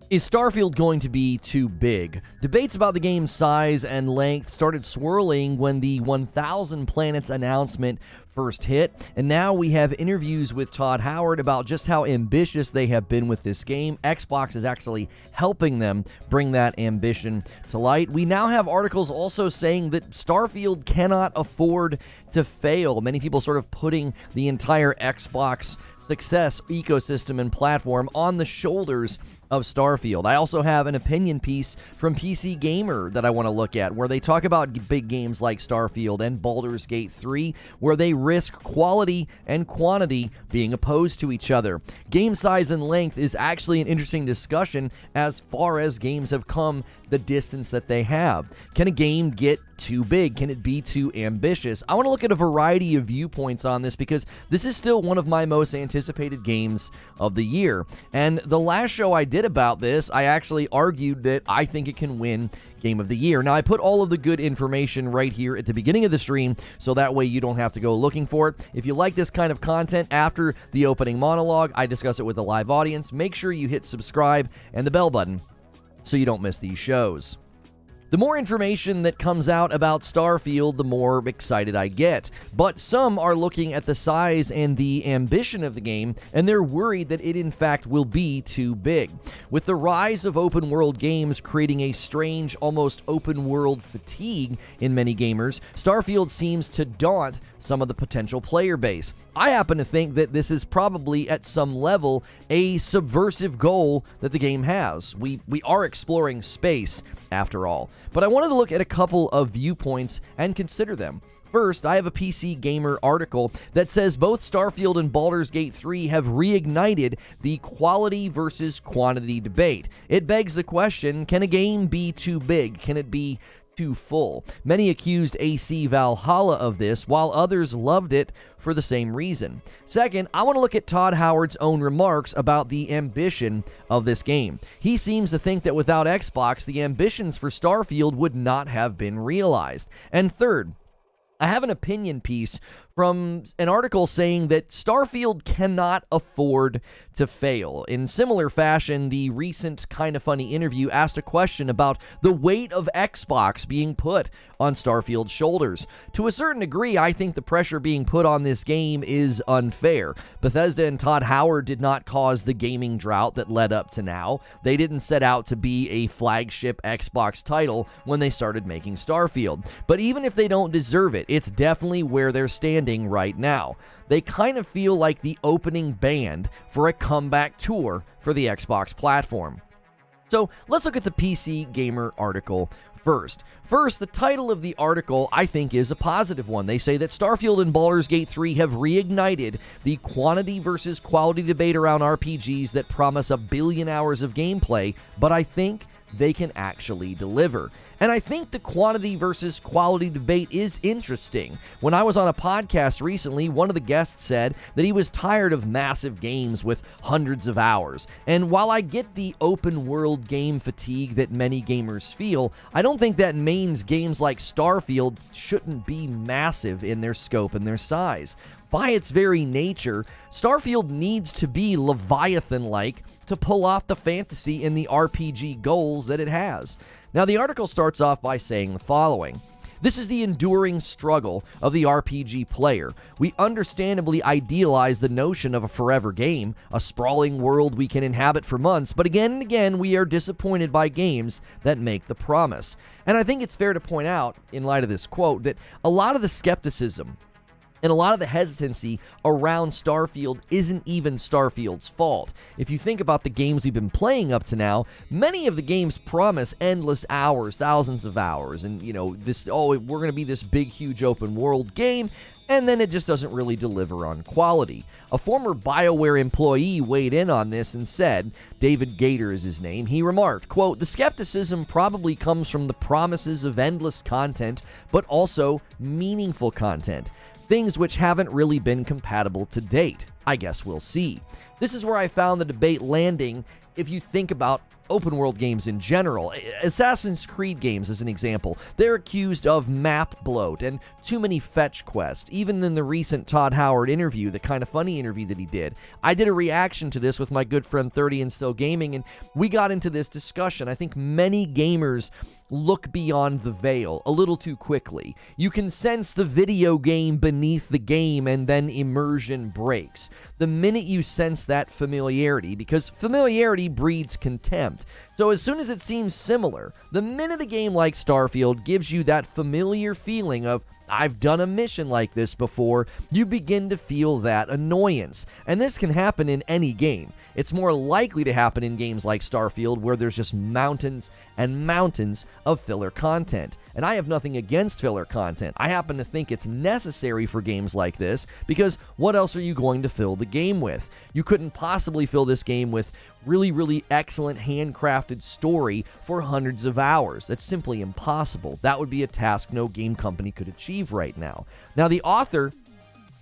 Is Starfield going to be too big? Debates about the game's size and length started swirling when the 1,000 Planets announcement first hit, and now we have interviews with Todd Howard about just how ambitious they have been with this game. Xbox is actually helping them bring that ambition to light. We now have articles also saying that Starfield cannot afford to fail. Many people sort of putting the entire Xbox success ecosystem and platform on the shoulders of Starfield. I also have an opinion piece from PC Gamer that I want to look at, where they talk about big games like Starfield and Baldur's Gate 3, where they risk quality and quantity being opposed to each other. Game size and length is actually an interesting discussion as far as games have come the distance that they have. Can a game get too big? Can it be too ambitious? I want to look at a variety of viewpoints on this because this is still one of my most anticipated games of the year. And the last show I did about this, I actually argued that I think it can win Game of the Year. Now, I put all of the good information right here at the beginning of the stream, so that way you don't have to go looking for it. If you like this kind of content after the opening monologue, I discuss it with a live audience. Make sure you hit subscribe and the bell button so you don't miss these shows. The more information that comes out about Starfield, the more excited I get. But some are looking at the size and the ambition of the game, and they're worried that it in fact will be too big. With the rise of open world games creating a strange, almost open world fatigue in many gamers, Starfield seems to daunt some of the potential player base. I happen to think that this is probably at some level a subversive goal that the game has. We are exploring space after all. But I wanted to look at a couple of viewpoints and consider them. First, I have a PC Gamer article that says both Starfield and Baldur's Gate 3 have reignited the quality versus quantity debate. It begs the question, can a game be too big? Can it be too full? Many accused AC Valhalla of this, while others loved it for the same reason. Second, I want to look at Todd Howard's own remarks about the ambition of this game. He seems to think that without Xbox, the ambitions for Starfield would not have been realized. And third, I have an opinion piece from an article saying that Starfield cannot afford to fail. In similar fashion, the recent Kinda Funny interview asked a question about the weight of Xbox being put on Starfield's shoulders. To a certain degree, I think the pressure being put on this game is unfair. Bethesda and Todd Howard did not cause the gaming drought that led up to now. They didn't set out to be a flagship Xbox title when they started making Starfield. But even if they don't deserve it, it's definitely where they're standing right now. They kind of feel like the opening band for a comeback tour for the Xbox platform. So let's look at the PC Gamer article first. First, the title of the article I think is a positive one. They say that Starfield and Baldur's Gate 3 have reignited the quantity versus quality debate around RPGs that promise a billion hours of gameplay, but I think they can actually deliver. And I think the quantity versus quality debate is interesting. When I was on a podcast recently, one of the guests said that he was tired of massive games with hundreds of hours. And while I get the open world game fatigue that many gamers feel, I don't think that means games like Starfield shouldn't be massive in their scope and their size. By its very nature, Starfield needs to be Leviathan-like to pull off the fantasy and the RPG goals that it has. Now, the article starts off by saying the following. This is the enduring struggle of the RPG player. We understandably idealize the notion of a forever game, a sprawling world we can inhabit for months, but again and again we are disappointed by games that make the promise. And I think it's fair to point out, in light of this quote, that a lot of the skepticism and a lot of the hesitancy around Starfield isn't even Starfield's fault. If you think about the games we've been playing up to now, many of the games promise endless hours, thousands of hours, and we're going to be this big, huge open world game, and then it just doesn't really deliver on quality. A former BioWare employee weighed in on this and said, David Gator is his name, he remarked, quote, "The skepticism probably comes from the promises of endless content, but also meaningful content. Things which haven't really been compatible to date." I guess we'll see. This is where I found the debate landing if you think about open world games in general. Assassin's Creed games, as an example, they're accused of map bloat and too many fetch quests. Even in the recent Todd Howard interview, the kind of funny interview that he did, I did a reaction to this with my good friend 30 and Still Gaming, and we got into this discussion. I think many gamers look beyond the veil a little too quickly. You can sense the video game beneath the game, and then immersion breaks. The minute you sense that familiarity, because familiarity breeds contempt. So as soon as it seems similar, the minute a game like Starfield gives you that familiar feeling of, I've done a mission like this before, you begin to feel that annoyance. And this can happen in any game. It's more likely to happen in games like Starfield, where there's just mountains and mountains of filler content. And I have nothing against filler content. I happen to think it's necessary for games like this, because what else are you going to fill the game with? You couldn't possibly fill this game with really excellent handcrafted story for hundreds of hours. That's simply impossible. That would be a task no game company could achieve right now. Now, the author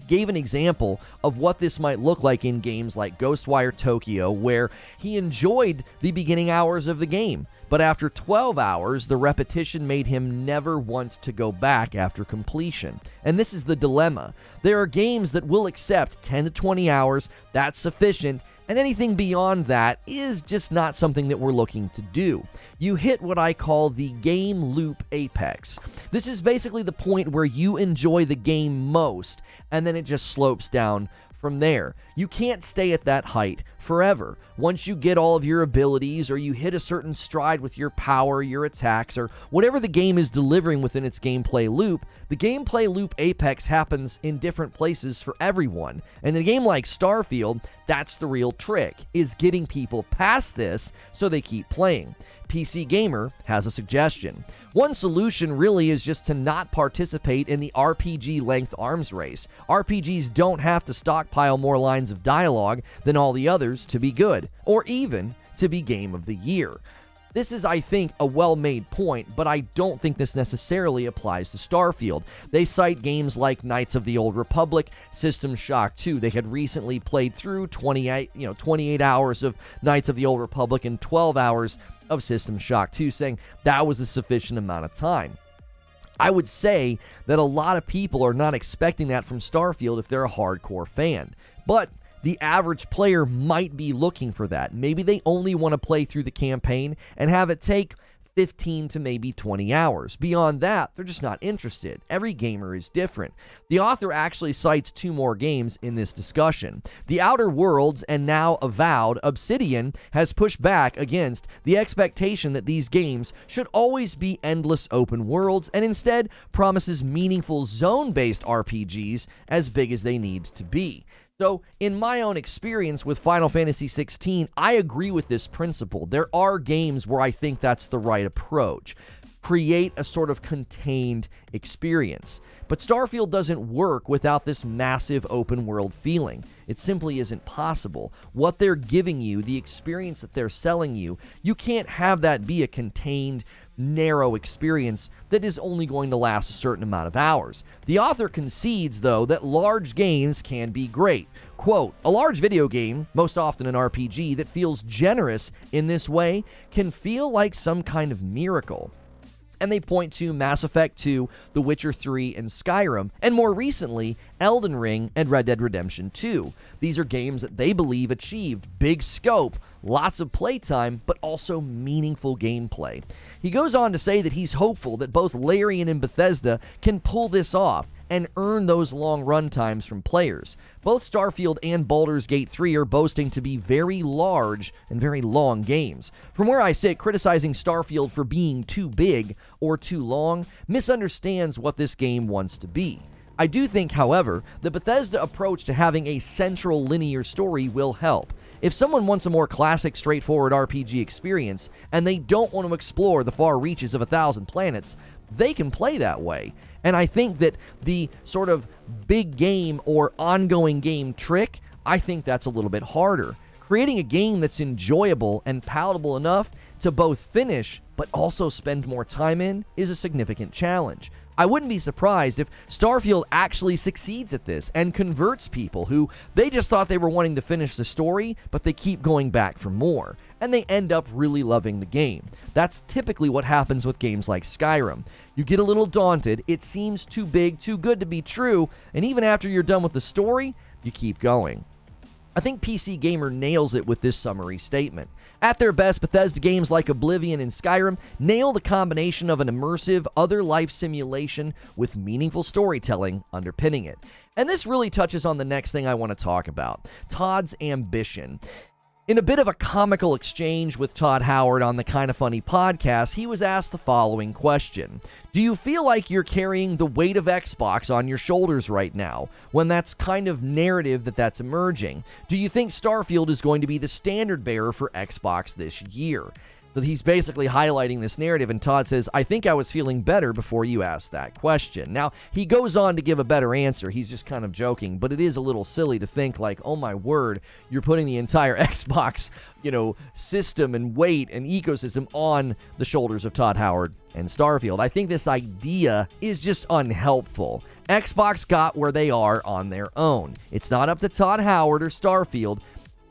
gave an example of what this might look like in games like Ghostwire Tokyo, where he enjoyed the beginning hours of the game, but after 12 hours, the repetition made him never want to go back after completion. And this is the dilemma. There are games that will accept 10 to 20 hours, that's sufficient, and anything beyond that is just not something that we're looking to do. You hit what I call the game loop apex. This is basically the point where you enjoy the game most, and then it just slopes down from there. You can't stay at that height forever. Once you get all of your abilities, or you hit a certain stride with your power, your attacks, or whatever the game is delivering within its gameplay loop, the gameplay loop apex happens in different places for everyone. And in a game like Starfield, that's the real trick, is getting people past this so they keep playing. PC Gamer has a suggestion. One solution really is just to not participate in the RPG-length arms race. RPGs don't have to stockpile more lines of dialogue than all the others to be good, or even to be Game of the Year. This is, I think, a well-made point, but I don't think this necessarily applies to Starfield. They cite games like Knights of the Old Republic, System Shock 2. They had recently played through 28 hours of Knights of the Old Republic and 12 hours of System Shock 2, saying that was a sufficient amount of time. I would say that a lot of people are not expecting that from Starfield if they're a hardcore fan. But the average player might be looking for that. Maybe they only want to play through the campaign and have it take 15 to maybe 20 hours. Beyond that, they're just not interested. Every gamer is different. The author actually cites two more games in this discussion. The Outer Worlds and now avowed Obsidian has pushed back against the expectation that these games should always be endless open worlds, and instead promises meaningful zone-based RPGs as big as they need to be. So, in my own experience with Final Fantasy XVI, I agree with this principle. There are games where I think that's the right approach. Create a sort of contained experience. But Starfield doesn't work without this massive open world feeling. It simply isn't possible. What they're giving you, the experience that they're selling you, you can't have that be a contained, narrow experience that is only going to last a certain amount of hours. The author concedes, though, that large games can be great. Quote, "A large video game, most often an RPG, that feels generous in this way can feel like some kind of miracle." And they point to Mass Effect 2, The Witcher 3, and Skyrim, and more recently, Elden Ring and Red Dead Redemption 2. These are games that they believe achieved big scope, lots of playtime, but also meaningful gameplay. He goes on to say that he's hopeful that both Larian and Bethesda can pull this off and earn those long run times from players. Both Starfield and Baldur's Gate 3 are boasting to be very large and very long games. From where I sit, criticizing Starfield for being too big or too long misunderstands what this game wants to be. I do think, however, the Bethesda approach to having a central linear story will help. If someone wants a more classic, straightforward RPG experience, and they don't want to explore the far reaches of 1,000 planets, they can play that way. And I think that the sort of big game or ongoing game trick, I think that's a little bit harder. Creating a game that's enjoyable and palatable enough to both finish but also spend more time in is a significant challenge. I wouldn't be surprised if Starfield actually succeeds at this and converts people who they just thought they were wanting to finish the story, but they keep going back for more, and they end up really loving the game. That's typically what happens with games like Skyrim. You get a little daunted, it seems too big, too good to be true, and even after you're done with the story, you keep going. I think PC Gamer nails it with this summary statement. At their best, Bethesda games like Oblivion and Skyrim nail the combination of an immersive, other-life simulation with meaningful storytelling underpinning it. And this really touches on the next thing I want to talk about, Todd's ambition. In a bit of a comical exchange with Todd Howard on the Kinda Funny podcast, he was asked the following question. Do you feel like you're carrying the weight of Xbox on your shoulders right now, when that's kind of narrative that's emerging? Do you think Starfield is going to be the standard bearer for Xbox this year? So he's basically highlighting this narrative, and Todd says, I think I was feeling better before you asked that question. Now, he goes on to give a better answer. He's just kind of joking, but it is a little silly to think like, oh my word, you're putting the entire Xbox, system and weight and ecosystem on the shoulders of Todd Howard and Starfield. I think this idea is just unhelpful. Xbox got where they are on their own. It's not up to Todd Howard or Starfield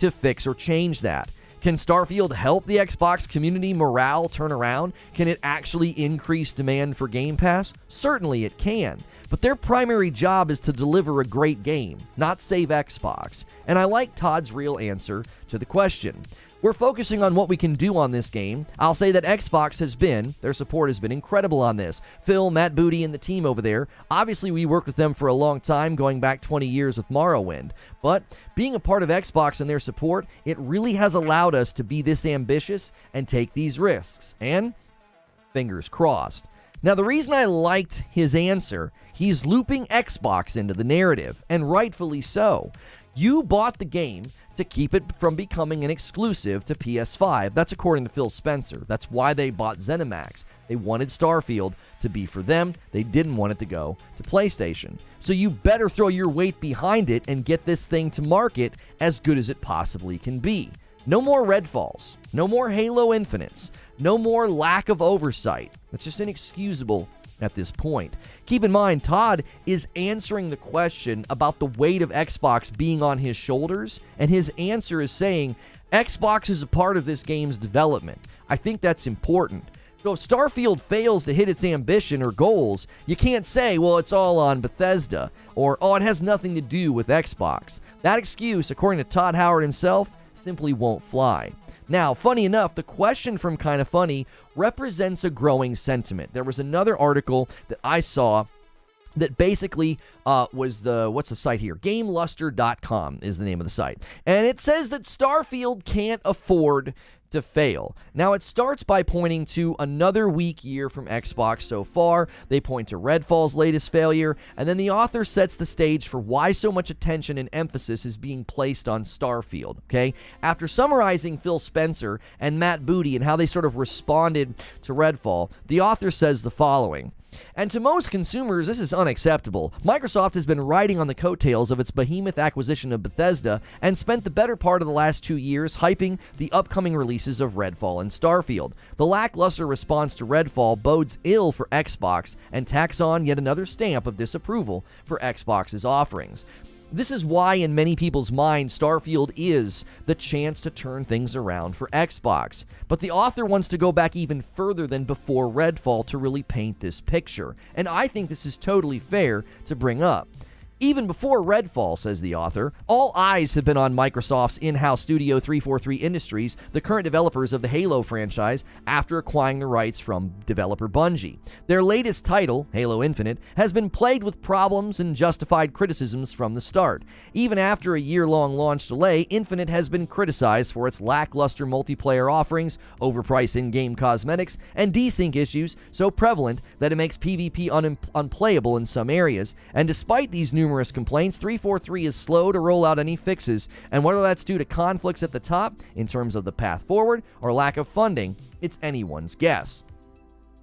to fix or change that. Can Starfield help the Xbox community morale turn around? Can it actually increase demand for Game Pass? Certainly it can. But their primary job is to deliver a great game, not save Xbox. And I like Todd's real answer to the question. We're focusing on what we can do on this game. I'll say that Xbox their support has been incredible on this. Phil, Matt Booty, and the team over there, obviously we worked with them for a long time, going back 20 years with Morrowind. But being a part of Xbox and their support, it really has allowed us to be this ambitious and take these risks. And fingers crossed. Now, the reason I liked his answer, he's looping Xbox into the narrative, and rightfully so. You bought the game to keep it from becoming an exclusive to PS5. That's according to Phil Spencer. That's why they bought ZeniMax. They wanted Starfield to be for them. They didn't want it to go to PlayStation. So you better throw your weight behind it and get this thing to market as good as it possibly can be. No more Redfalls. No more Halo Infinites. No more lack of oversight. That's just inexcusable at this point. Keep in mind, Todd is answering the question about the weight of Xbox being on his shoulders, and his answer is saying Xbox is a part of this game's development. I think that's important. So if Starfield fails to hit its ambition or goals, you can't say, well, it's all on Bethesda, or, oh, it has nothing to do with Xbox. That excuse, according to Todd Howard himself, simply won't fly. Now, funny enough, the question from Kinda Funny represents a growing sentiment. There was another article that I saw that basically was what's the site here? GameLuster.com is the name of the site. And it says that Starfield can't afford to fail. Now, it starts by pointing to another weak year from Xbox so far. They point to Redfall's latest failure, and then the author sets the stage for why so much attention and emphasis is being placed on Starfield, okay? After summarizing Phil Spencer and Matt Booty and how they sort of responded to Redfall, the author says the following. And to most consumers, this is unacceptable. Microsoft has been riding on the coattails of its behemoth acquisition of Bethesda and spent the better part of the last 2 years hyping the upcoming releases of Redfall and Starfield. The lackluster response to Redfall bodes ill for Xbox and tacks on yet another stamp of disapproval for Xbox's offerings. This is why, in many people's minds, Starfield is the chance to turn things around for Xbox. But the author wants to go back even further than before Redfall to really paint this picture. And I think this is totally fair to bring up. Even before Redfall, says the author, all eyes have been on Microsoft's in-house studio 343 Industries, the current developers of the Halo franchise, after acquiring the rights from developer Bungie. Their latest title, Halo Infinite, has been plagued with problems and justified criticisms from the start. Even after a year-long launch delay, Infinite has been criticized for its lackluster multiplayer offerings, overpriced in-game cosmetics, and desync issues so prevalent that it makes PvP unplayable in some areas. And despite these numerous complaints, 343 is slow to roll out any fixes, and whether that's due to conflicts at the top in terms of the path forward or lack of funding, it's anyone's guess.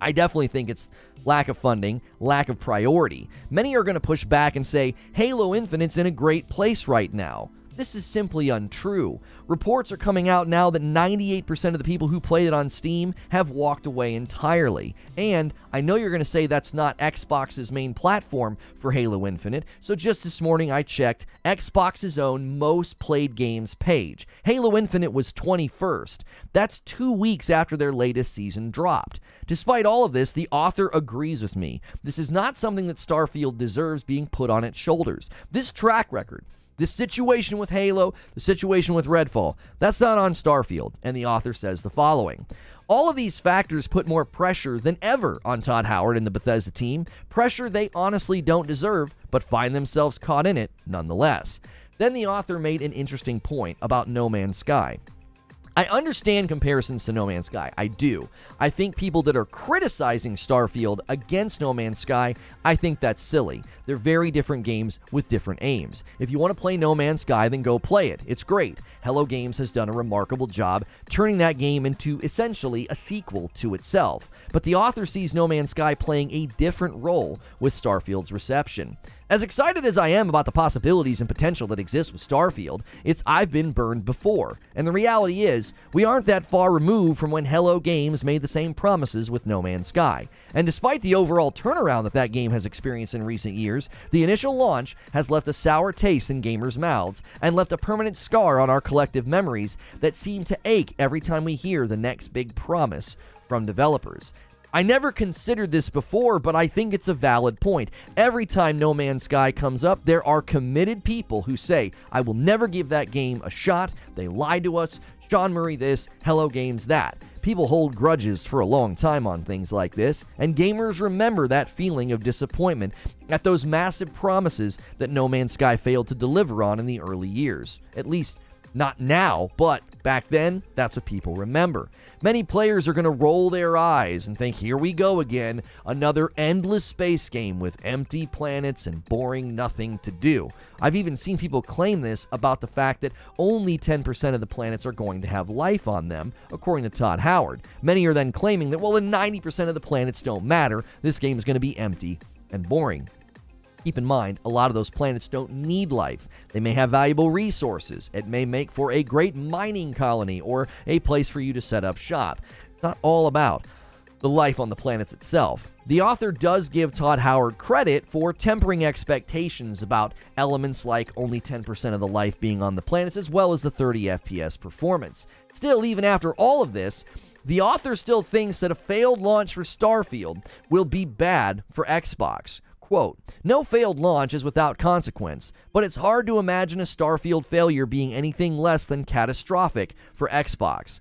I definitely think it's lack of funding, lack of priority. Many are going to push back and say Halo Infinite's in a great place right now. This is simply untrue. Reports are coming out now that 98% of the people who played it on Steam have walked away entirely. And I know you're going to say that's not Xbox's main platform for Halo Infinite, so just this morning I checked Xbox's own most played games page. Halo Infinite was 21st. That's 2 weeks after their latest season dropped. Despite all of this, the author agrees with me. This is not something that Starfield deserves being put on its shoulders. This track record, this situation with Halo, the situation with Redfall, that's not on Starfield, and the author says the following. All of these factors put more pressure than ever on Todd Howard and the Bethesda team, pressure they honestly don't deserve, but find themselves caught in it nonetheless. Then the author made an interesting point about No Man's Sky. I understand comparisons to No Man's Sky. I do. I think people that are criticizing Starfield against No Man's Sky, I think that's silly. They're very different games with different aims. If you want to play No Man's Sky, then go play it. It's great. Hello Games has done a remarkable job turning that game into essentially a sequel to itself. But the author sees No Man's Sky playing a different role with Starfield's reception. As excited as I am about the possibilities and potential that exist with Starfield, I've been burned before. And the reality is, we aren't that far removed from when Hello Games made the same promises with No Man's Sky. And despite the overall turnaround that game has experienced in recent years, the initial launch has left a sour taste in gamers' mouths and left a permanent scar on our collective memories that seem to ache every time we hear the next big promise from developers. I never considered this before, but I think it's a valid point. Every time No Man's Sky comes up, there are committed people who say, I will never give that game a shot. They lied to us. Sean Murray this, Hello Games that. People hold grudges for a long time on things like this, and gamers remember that feeling of disappointment at those massive promises that No Man's Sky failed to deliver on in the early years. At least, not now, but back then, that's what people remember. Many players are going to roll their eyes and think, here we go again, another endless space game with empty planets and boring nothing to do. I've even seen people claim this about the fact that only 10% of the planets are going to have life on them, according to Todd Howard. Many are then claiming that, well, then 90% of the planets don't matter, this game is going to be empty and boring. Keep in mind, a lot of those planets don't need life. They may have valuable resources. It may make for a great mining colony or a place for you to set up shop. It's not all about the life on the planets itself. The author does give Todd Howard credit for tempering expectations about elements like only 10% of the life being on the planets, as well as the 30 FPS performance. Still, even after all of this, the author still thinks that a failed launch for Starfield will be bad for Xbox. Quote, no failed launch is without consequence, but it's hard to imagine a Starfield failure being anything less than catastrophic for Xbox.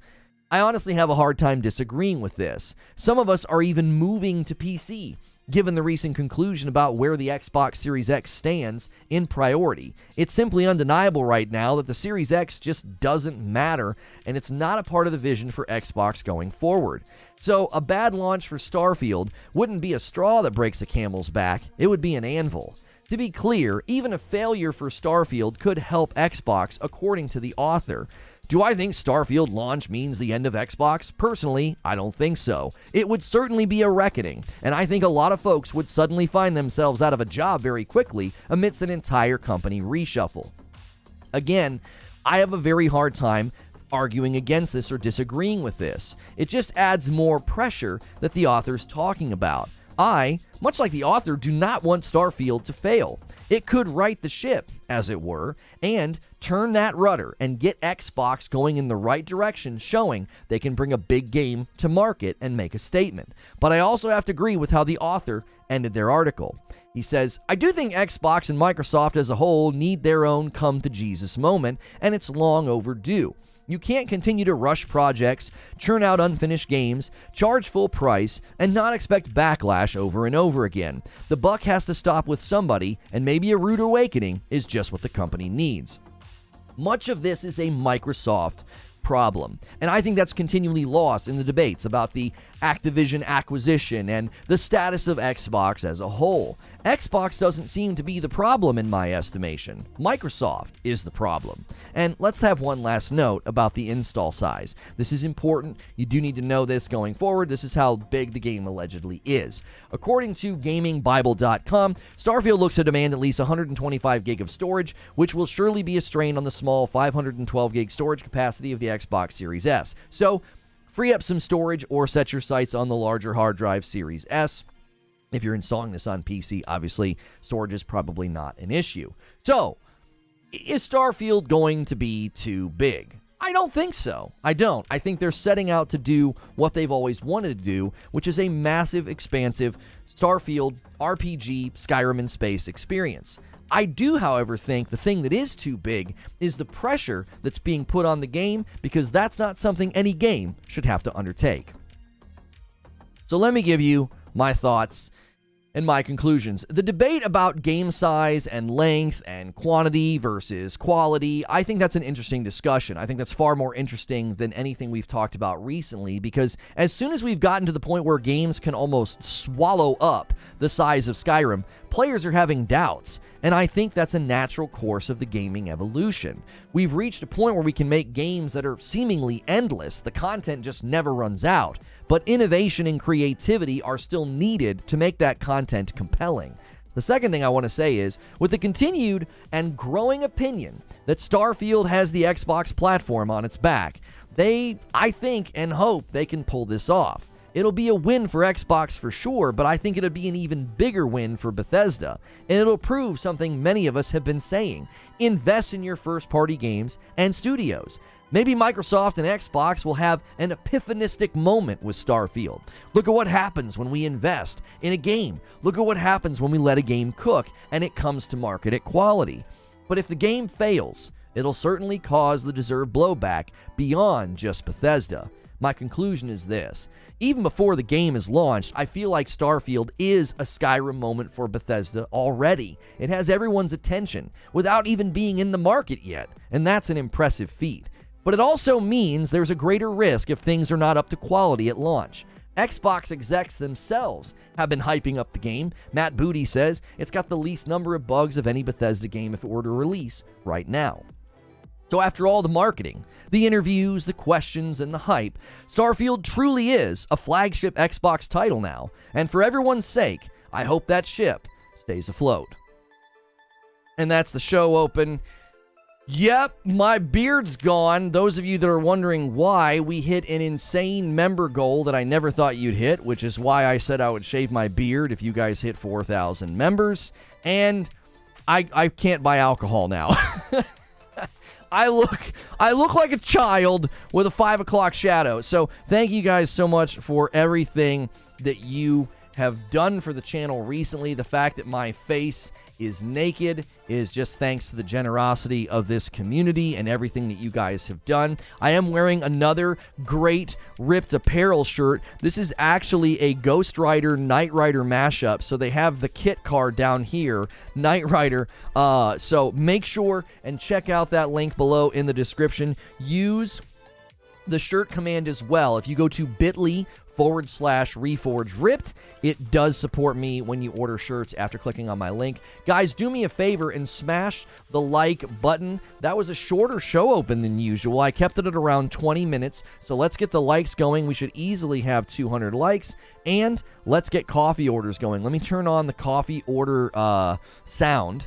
I honestly have a hard time disagreeing with this. Some of us are even moving to PC, given the recent conclusion about where the Xbox Series X stands in priority. It's simply undeniable right now that the Series X just doesn't matter, and it's not a part of the vision for Xbox going forward. So a bad launch for Starfield wouldn't be a straw that breaks a camel's back, it would be an anvil. To be clear, even a failure for Starfield could help Xbox, according to the author. Do I think Starfield launch means the end of Xbox? Personally, I don't think so. It would certainly be a reckoning, and I think a lot of folks would suddenly find themselves out of a job very quickly amidst an entire company reshuffle. Again, I have a very hard time arguing against this or disagreeing with this. It just adds more pressure that the author's talking about. I, much like the author, do not want Starfield to fail. It could right the ship, as it were, and turn that rudder and get Xbox going in the right direction, showing they can bring a big game to market and make a statement. But I also have to agree with how the author ended their article. He says, I do think Xbox and Microsoft as a whole need their own come-to-Jesus moment, and it's long overdue. You can't continue to rush projects, churn out unfinished games, charge full price, and not expect backlash over and over again. The buck has to stop with somebody, and maybe a rude awakening is just what the company needs. Much of this is a Microsoft problem. And I think that's continually lost in the debates about the Activision acquisition and the status of Xbox as a whole. Xbox doesn't seem to be the problem in my estimation. Microsoft is the problem. And let's have one last note about the install size. This is important. You do need to know this going forward. This is how big the game allegedly is. According to GamingBible.com, Starfield looks to demand at least 125 gig of storage, which will surely be a strain on the small 512 gig storage capacity of the Xbox Series S. So, free up some storage or set your sights on the larger hard drive Series S. If you're installing this on PC, obviously, storage is probably not an issue. So, is Starfield going to be too big? I don't think so. I don't. I think they're setting out to do what they've always wanted to do, which is a massive, expansive Starfield RPG Skyrim in space experience. I do, however, think the thing that is too big is the pressure that's being put on the game, because that's not something any game should have to undertake. So let me give you my thoughts and my conclusions. The debate about game size and length and quantity versus quality, I think that's an interesting discussion. I think that's far more interesting than anything we've talked about recently, because as soon as we've gotten to the point where games can almost swallow up the size of Skyrim, players are having doubts. And I think that's a natural course of the gaming evolution. We've reached a point where we can make games that are seemingly endless. The content just never runs out. But innovation and creativity are still needed to make that content compelling. The second thing I want to say is, with the continued and growing opinion that Starfield has the Xbox platform on its back, I think and hope they can pull this off. It'll be a win for Xbox for sure, but I think it'll be an even bigger win for Bethesda. And it'll prove something many of us have been saying. Invest in your first-party games and studios. Maybe Microsoft and Xbox will have an epiphanistic moment with Starfield. Look at what happens when we invest in a game. Look at what happens when we let a game cook and it comes to market at quality. But if the game fails, it'll certainly cause the deserved blowback beyond just Bethesda. My conclusion is this. Even before the game is launched, I feel like Starfield is a Skyrim moment for Bethesda already. It has everyone's attention without even being in the market yet, and that's an impressive feat. But it also means there's a greater risk if things are not up to quality at launch. Xbox execs themselves have been hyping up the game. Matt Booty says it's got the least number of bugs of any Bethesda game if it were to release right now. So after all the marketing, the interviews, the questions, and the hype, Starfield truly is a flagship Xbox title now. And for everyone's sake, I hope that ship stays afloat. And that's the show open. Yep, my beard's gone. Those of you that are wondering why, we hit an insane member goal that I never thought you'd hit, which is why I said I would shave my beard if you guys hit 4,000 members. And I can't buy alcohol now. I look like a child with a 5 o'clock shadow. So thank you guys so much for everything that you have done for the channel recently. The fact that my face is naked is just thanks to the generosity of this community and everything that you guys have done. I am wearing another great ripped apparel shirt. This is actually a Ghost Rider Knight Rider mashup. So they have the kit card down here, Knight Rider. So make sure and check out that link below in the description. Use the shirt command as well. If you go to bit.ly/Reforge Ripped, it does support me when you order shirts after clicking on my link. Guys, do me a favor and smash the like button. That was a shorter show open than usual. I kept it at around 20 minutes, so let's get the likes going. We should easily have 200 likes, and let's get coffee orders going. Let me turn on the coffee order sound.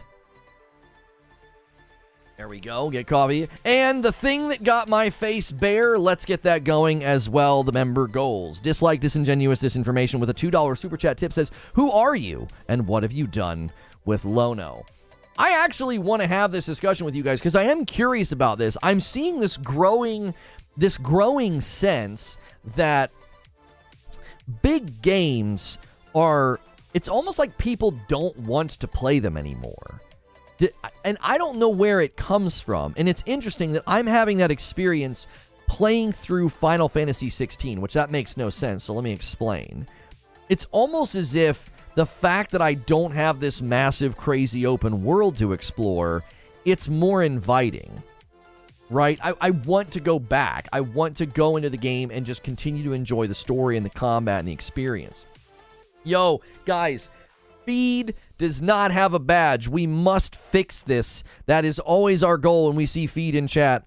There we go, get coffee. And the thing that got my face bare, let's get that going as well, the member goals. Dislike disingenuous disinformation with a $2 super chat tip says, who are you and what have you done with Lono? I actually want to have this discussion with you guys because I am curious about this. I'm seeing this growing sense that big games it's almost like people don't want to play them anymore. And I don't know where it comes from. And it's interesting that I'm having that experience playing through Final Fantasy 16, which that makes no sense. So let me explain. It's almost as if the fact that I don't have this massive, crazy open world to explore, it's more inviting, right? I want to go back. I want to go into the game and just continue to enjoy the story and the combat and the experience. Yo, guys, Feed does not have a badge. We must fix this. That is always our goal when we see Feed in chat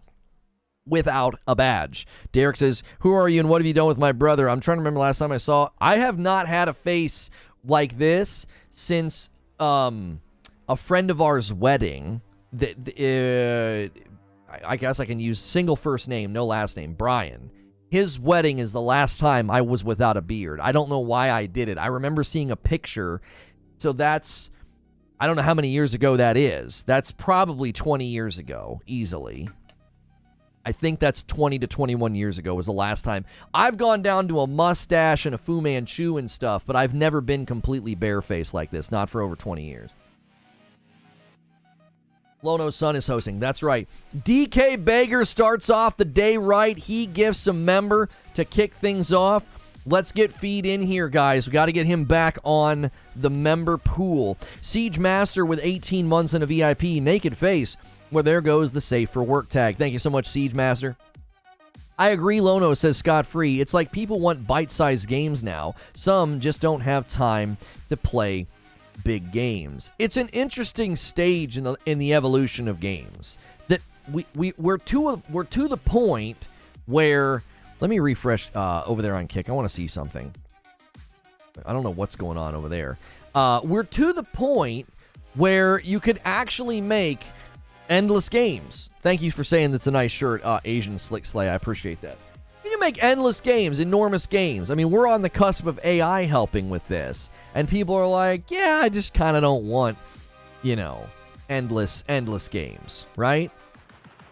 without a badge. Derek says, who are you and what have you done with my brother? I'm trying to remember last time I saw. I have not had a face like this since a friend of ours' wedding. I guess I can use single first name, no last name, Brian. His wedding is the last time I was without a beard. I don't know why I did it. I remember seeing a picture. So that's, I don't know how many years ago that is. That's probably 20 years ago, easily. I think that's 20 to 21 years ago was the last time. I've gone down to a mustache and a Fu Manchu and stuff, but I've never been completely barefaced like this, not for over 20 years. Lono's son is hosting. That's right. DK Bager starts off the day right. He gifts a member to kick things off. Let's get Feed in here, guys. We got to get him back on the member pool. Siege Master with 18 months in a VIP. Naked Face. Well, there goes the Safe for Work tag. Thank you so much, Siege Master. I agree, Lono, says Scott Free. It's like people want bite-sized games now. Some just don't have time to play big games. It's an interesting stage in the evolution of games that we're to the point where, let me refresh over there on Kick. I want to see something. I don't know what's going on over there. We're to the point where you could actually make endless games. Thank you for saying that's a nice shirt, Asian Slick Slay. I appreciate that. You can make endless games, enormous games. I mean, we're on the cusp of AI helping with this. And people are like, yeah, I just kind of don't want, endless games, right?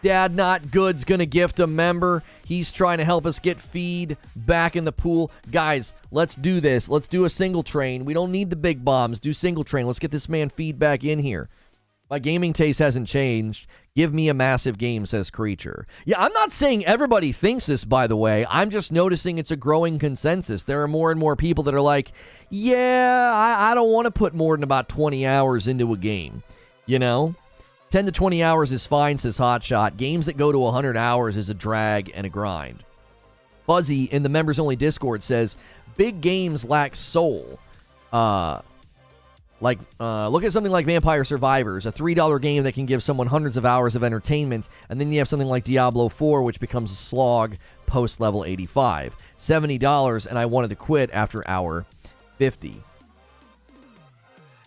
Dad Not Good's going to gift a member. He's trying to help us get Feed back in the pool. Guys, let's do this. Let's do a single train. We don't need the big bombs. Do single train. Let's get this man Feed back in here. My gaming taste hasn't changed. Give me a massive game, says Creature. Yeah, I'm not saying everybody thinks this, by the way. I'm just noticing it's a growing consensus. There are more and more people that are like, yeah, I don't want to put more than about 20 hours into a game. 10 to 20 hours is fine, says Hotshot. Games that go to 100 hours is a drag and a grind. Fuzzy in the members-only Discord says, big games lack soul. Look at something like Vampire Survivors, a $3 game that can give someone hundreds of hours of entertainment, and then you have something like Diablo 4, which becomes a slog post-level 85. $70, and I wanted to quit after hour 50.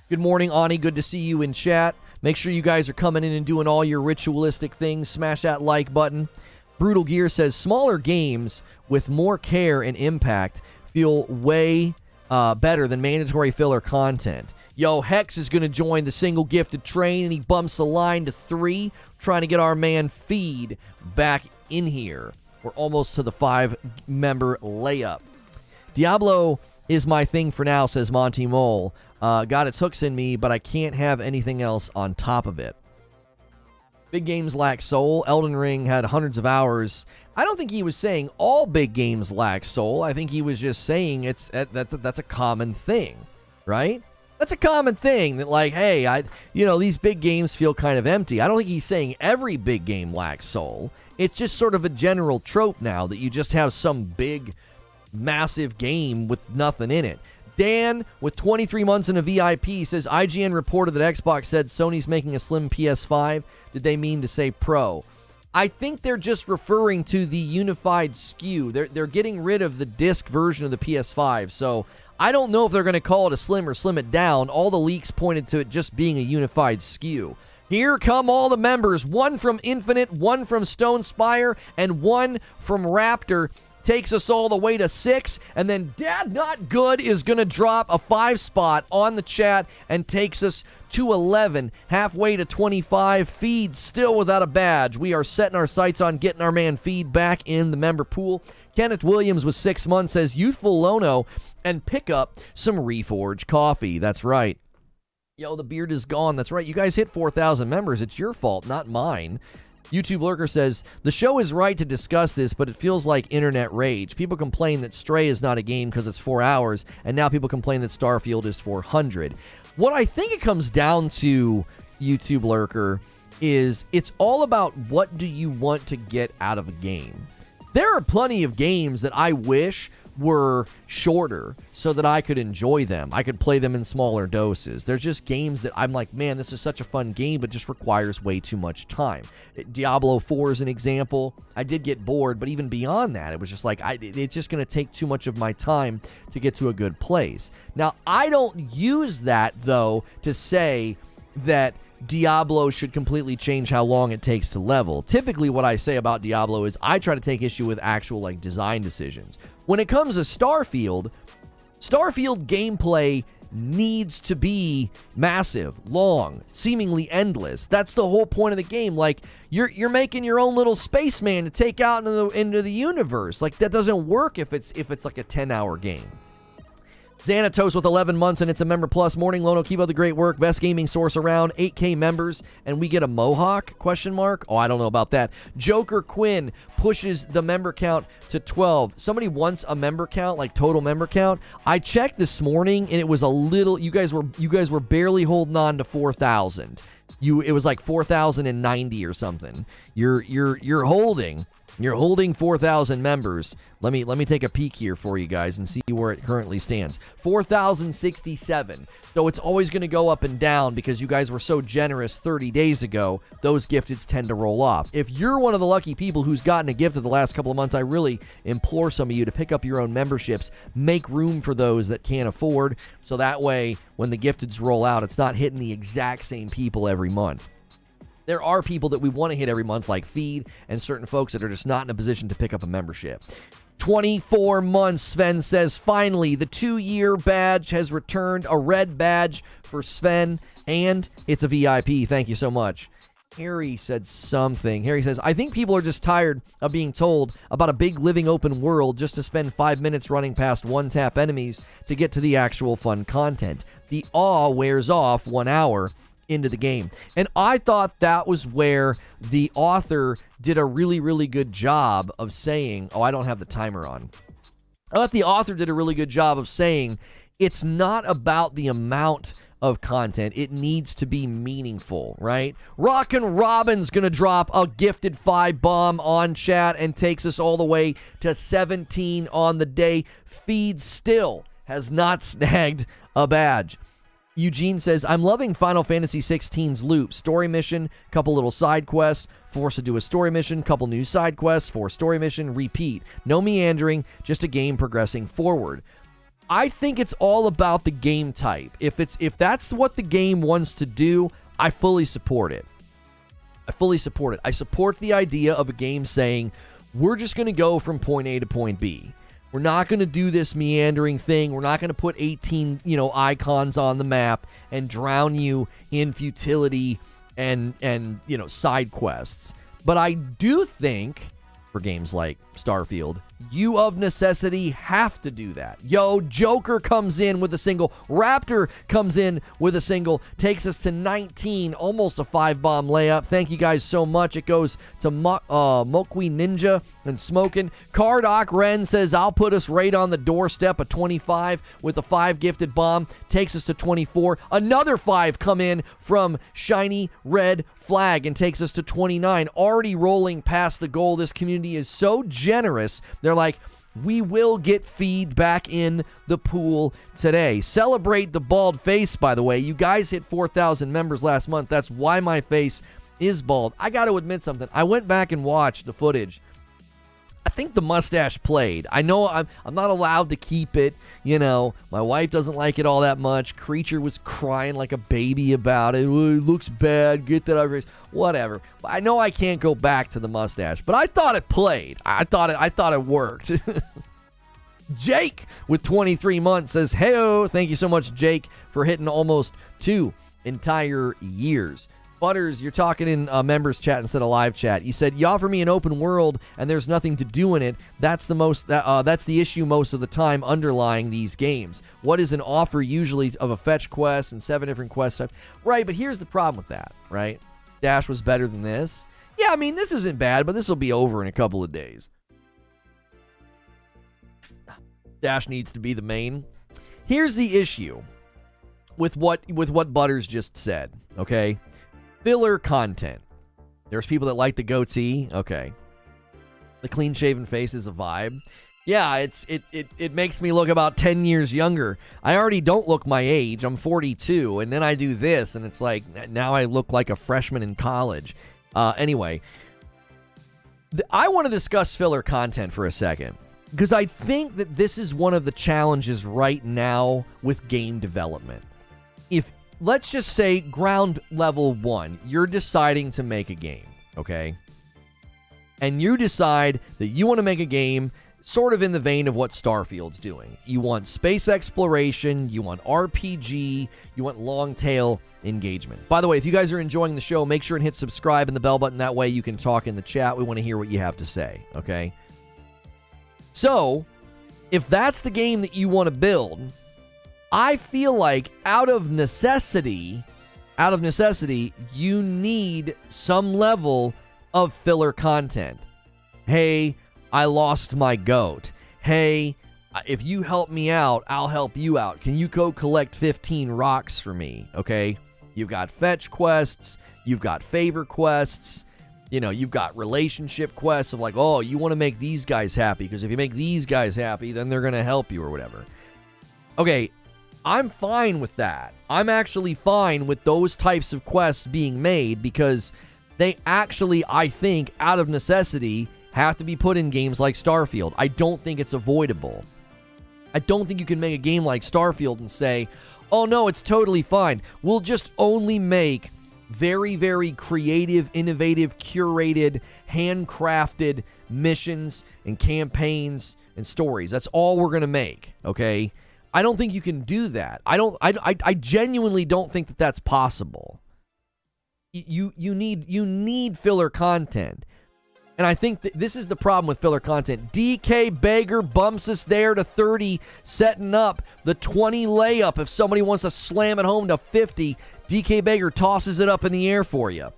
Good morning, Ani. Good to see you in chat. Make sure you guys are coming in and doing all your ritualistic things. Smash that like button. Brutal Gear says, smaller games with more care and impact feel way better than mandatory filler content. Yo, Hex is going to join the single gifted train, and he bumps the line to 3, trying to get our man Feed back in here. We're almost to the 5-member layup. Diablo is my thing for now, says Monty Mole. Got its hooks in me, but I can't have anything else on top of it. Big games lack soul. Elden Ring had hundreds of hours. I don't think he was saying all big games lack soul. I think he was just saying that's a common thing, right? That's a common thing that, like, hey, these big games feel kind of empty. I don't think he's saying every big game lacks soul. It's just sort of a general trope now that you just have some big, massive game with nothing in it. Dan, with 23 months in a VIP, says IGN reported that Xbox said Sony's making a slim PS5. Did they mean to say Pro? I think they're just referring to the unified SKU. They're getting rid of the disc version of the PS5, so I don't know if they're going to call it a slim or slim it down. All the leaks pointed to it just being a unified SKU. Here come all the members. One from Infinite, one from Stone Spire, and one from Raptor. Takes us all the way to 6, and then Dad Not Good is going to drop a 5 spot on the chat and takes us to 11, halfway to 25. Feed still without a badge. We are setting our sights on getting our man Feed back in the member pool. Kenneth Williams with 6 months says, youthful Lono, and pick up some Reforge coffee. That's right. Yo, the beard is gone. That's right. You guys hit 4,000 members. It's your fault, not mine. YouTube Lurker says, the show is right to discuss this, but it feels like internet rage. People complain that Stray is not a game because it's 4 hours, and now people complain that Starfield is 400. What I think it comes down to, YouTube Lurker, is it's all about what do you want to get out of a game. There are plenty of games that I wish were shorter so that I could enjoy them. I could play them in smaller doses. There's just games that I'm like, man, this is such a fun game, but just requires way too much time. Diablo 4 is an example. I did get bored, but even beyond that, it was just like, it's just going to take too much of my time to get to a good place. Now, I don't use that, though, to say that Diablo should completely change how long it takes to level. Typically, what I say about Diablo is I try to take issue with actual like design decisions. When it comes to Starfield gameplay needs to be massive, long, seemingly endless. That's the whole point of the game. Like you're making your own little spaceman to take out into the universe. Like that doesn't work if it's like a 10-hour game. Xanatos with 11 months, and it's a member plus. Morning, Lono. Keep up the great work. Best gaming source around. 8K members, and we get a mohawk? Question mark. Oh, I don't know about that. Joker Quinn pushes the member count to 12. Somebody wants a member count, like total member count. I checked this morning, and it was a little. You guys were barely holding on to 4,000. It was like 4,090 or something. You're holding 4,000 members. Let me take a peek here for you guys and see where it currently stands. 4,067. So it's always going to go up and down because you guys were so generous 30 days ago. Those gifteds tend to roll off. If you're one of the lucky people who's gotten a gift of the last couple of months, I really implore some of you to pick up your own memberships. Make room for those that can't afford, so that way when the gifteds roll out, it's not hitting the exact same people every month. There are people that we want to hit every month, like Feed, and certain folks that are just not in a position to pick up a membership. 24 months, Sven says, finally, the 2-year badge has returned, a red badge for Sven, and it's a VIP. Thank you so much. Harry said something. Harry says, I think people are just tired of being told about a big living open world just to spend 5 minutes running past one-tap enemies to get to the actual fun content. The awe wears off 1 hour into the game. And I thought that was where the author did a really, really good job of saying, I don't have the timer on. I thought the author did a really good job of saying it's not about the amount of content. It needs to be meaningful, right? Rockin' Robin's gonna drop a gifted 5 bomb on chat and takes us all the way to 17 on the day. Feed still has not snagged a badge. Eugene says, I'm loving Final Fantasy XVI's loop. Story mission, couple little side quests, forced to do a story mission, couple new side quests, for story mission, repeat. No meandering, just a game progressing forward. I think it's all about the game type. If that's what the game wants to do, I fully support it. I support the idea of a game saying, we're just going to go from point A to point B. We're not going to do this meandering thing. We're not going to put 18, icons on the map and drown you in futility and side quests. But I do think for games like Starfield, you of necessity have to do that. Joker comes in with a single. Raptor comes in with a single. Takes us to 19. Almost a 5-bomb layup. Thank you guys so much. It goes to Mokwi Ninja and Smokin'. Cardoc Ren says, I'll put us right on the doorstep of 25 with a 5 gifted bomb. Takes us to 24. Another 5 come in from Shiny Red Flag and takes us to 29. Already rolling past the goal. This community is so generous. They're like, we will get Feed back in the pool today. Celebrate the bald face, by the way. You guys hit 4,000 members last month. That's why my face is bald. I got to admit something. I went back and watched the footage. I think the mustache played. I know I'm not allowed to keep it. My wife doesn't like it all that much. Creature was crying like a baby about it. Oh, it looks bad. Get that out of your face. Whatever. But I know I can't go back to the mustache, but I thought it played. I thought it worked. Jake with 23 months says, hey-o. Thank you so much, Jake, for hitting almost 2 entire years. Butters, you're talking in members chat instead of live chat. You said, you offer me an open world and there's nothing to do in it. That's the issue most of the time underlying these games. What is an offer usually of a fetch quest and 7 different quest types? Right, but here's the problem with that, right? Dash was better than this. Yeah, I mean, this isn't bad, but this will be over in a couple of days. Dash needs to be the main. Here's the issue with what Butters just said, okay? Filler content. There's people that like the goatee. Okay. The clean-shaven face is a vibe. Yeah, it makes me look about 10 years younger. I already don't look my age. I'm 42, and then I do this, and it's like, now I look like a freshman in college. Anyway, I want to discuss filler content for a second, because I think that this is one of the challenges right now with game development. If, let's just say, ground level 1, you're deciding to make a game, okay? And you decide that you want to make a game sort of in the vein of what Starfield's doing. You want space exploration, you want RPG, you want long tail engagement. By the way, if you guys are enjoying the show, make sure and hit subscribe and the bell button. That way you can talk in the chat. We want to hear what you have to say, okay? So, if that's the game that you want to build, I feel like out of necessity, you need some level of filler content. Hey, I lost my goat. Hey, if you help me out, I'll help you out. Can you go collect 15 rocks for me? Okay? You've got fetch quests. You've got favor quests. You know, you've got relationship quests of like, oh, you want to make these guys happy because if you make these guys happy, then they're going to help you or whatever. Okay, I'm fine with that. I'm actually fine with those types of quests being made because they actually, I think, out of necessity, have to be put in games like Starfield. I don't think it's avoidable. I don't think you can make a game like Starfield and say, oh no, it's totally fine. We'll just only make very, very creative, innovative, curated, handcrafted missions and campaigns and stories. That's all we're going to make, okay? I don't think you can do that. I genuinely don't think that that's possible. You need filler content. And I think that this is the problem with filler content. DK Baker bumps us there to 30, setting up the 20 layup. If somebody wants to slam it home to 50, DK Baker tosses it up in the air for you.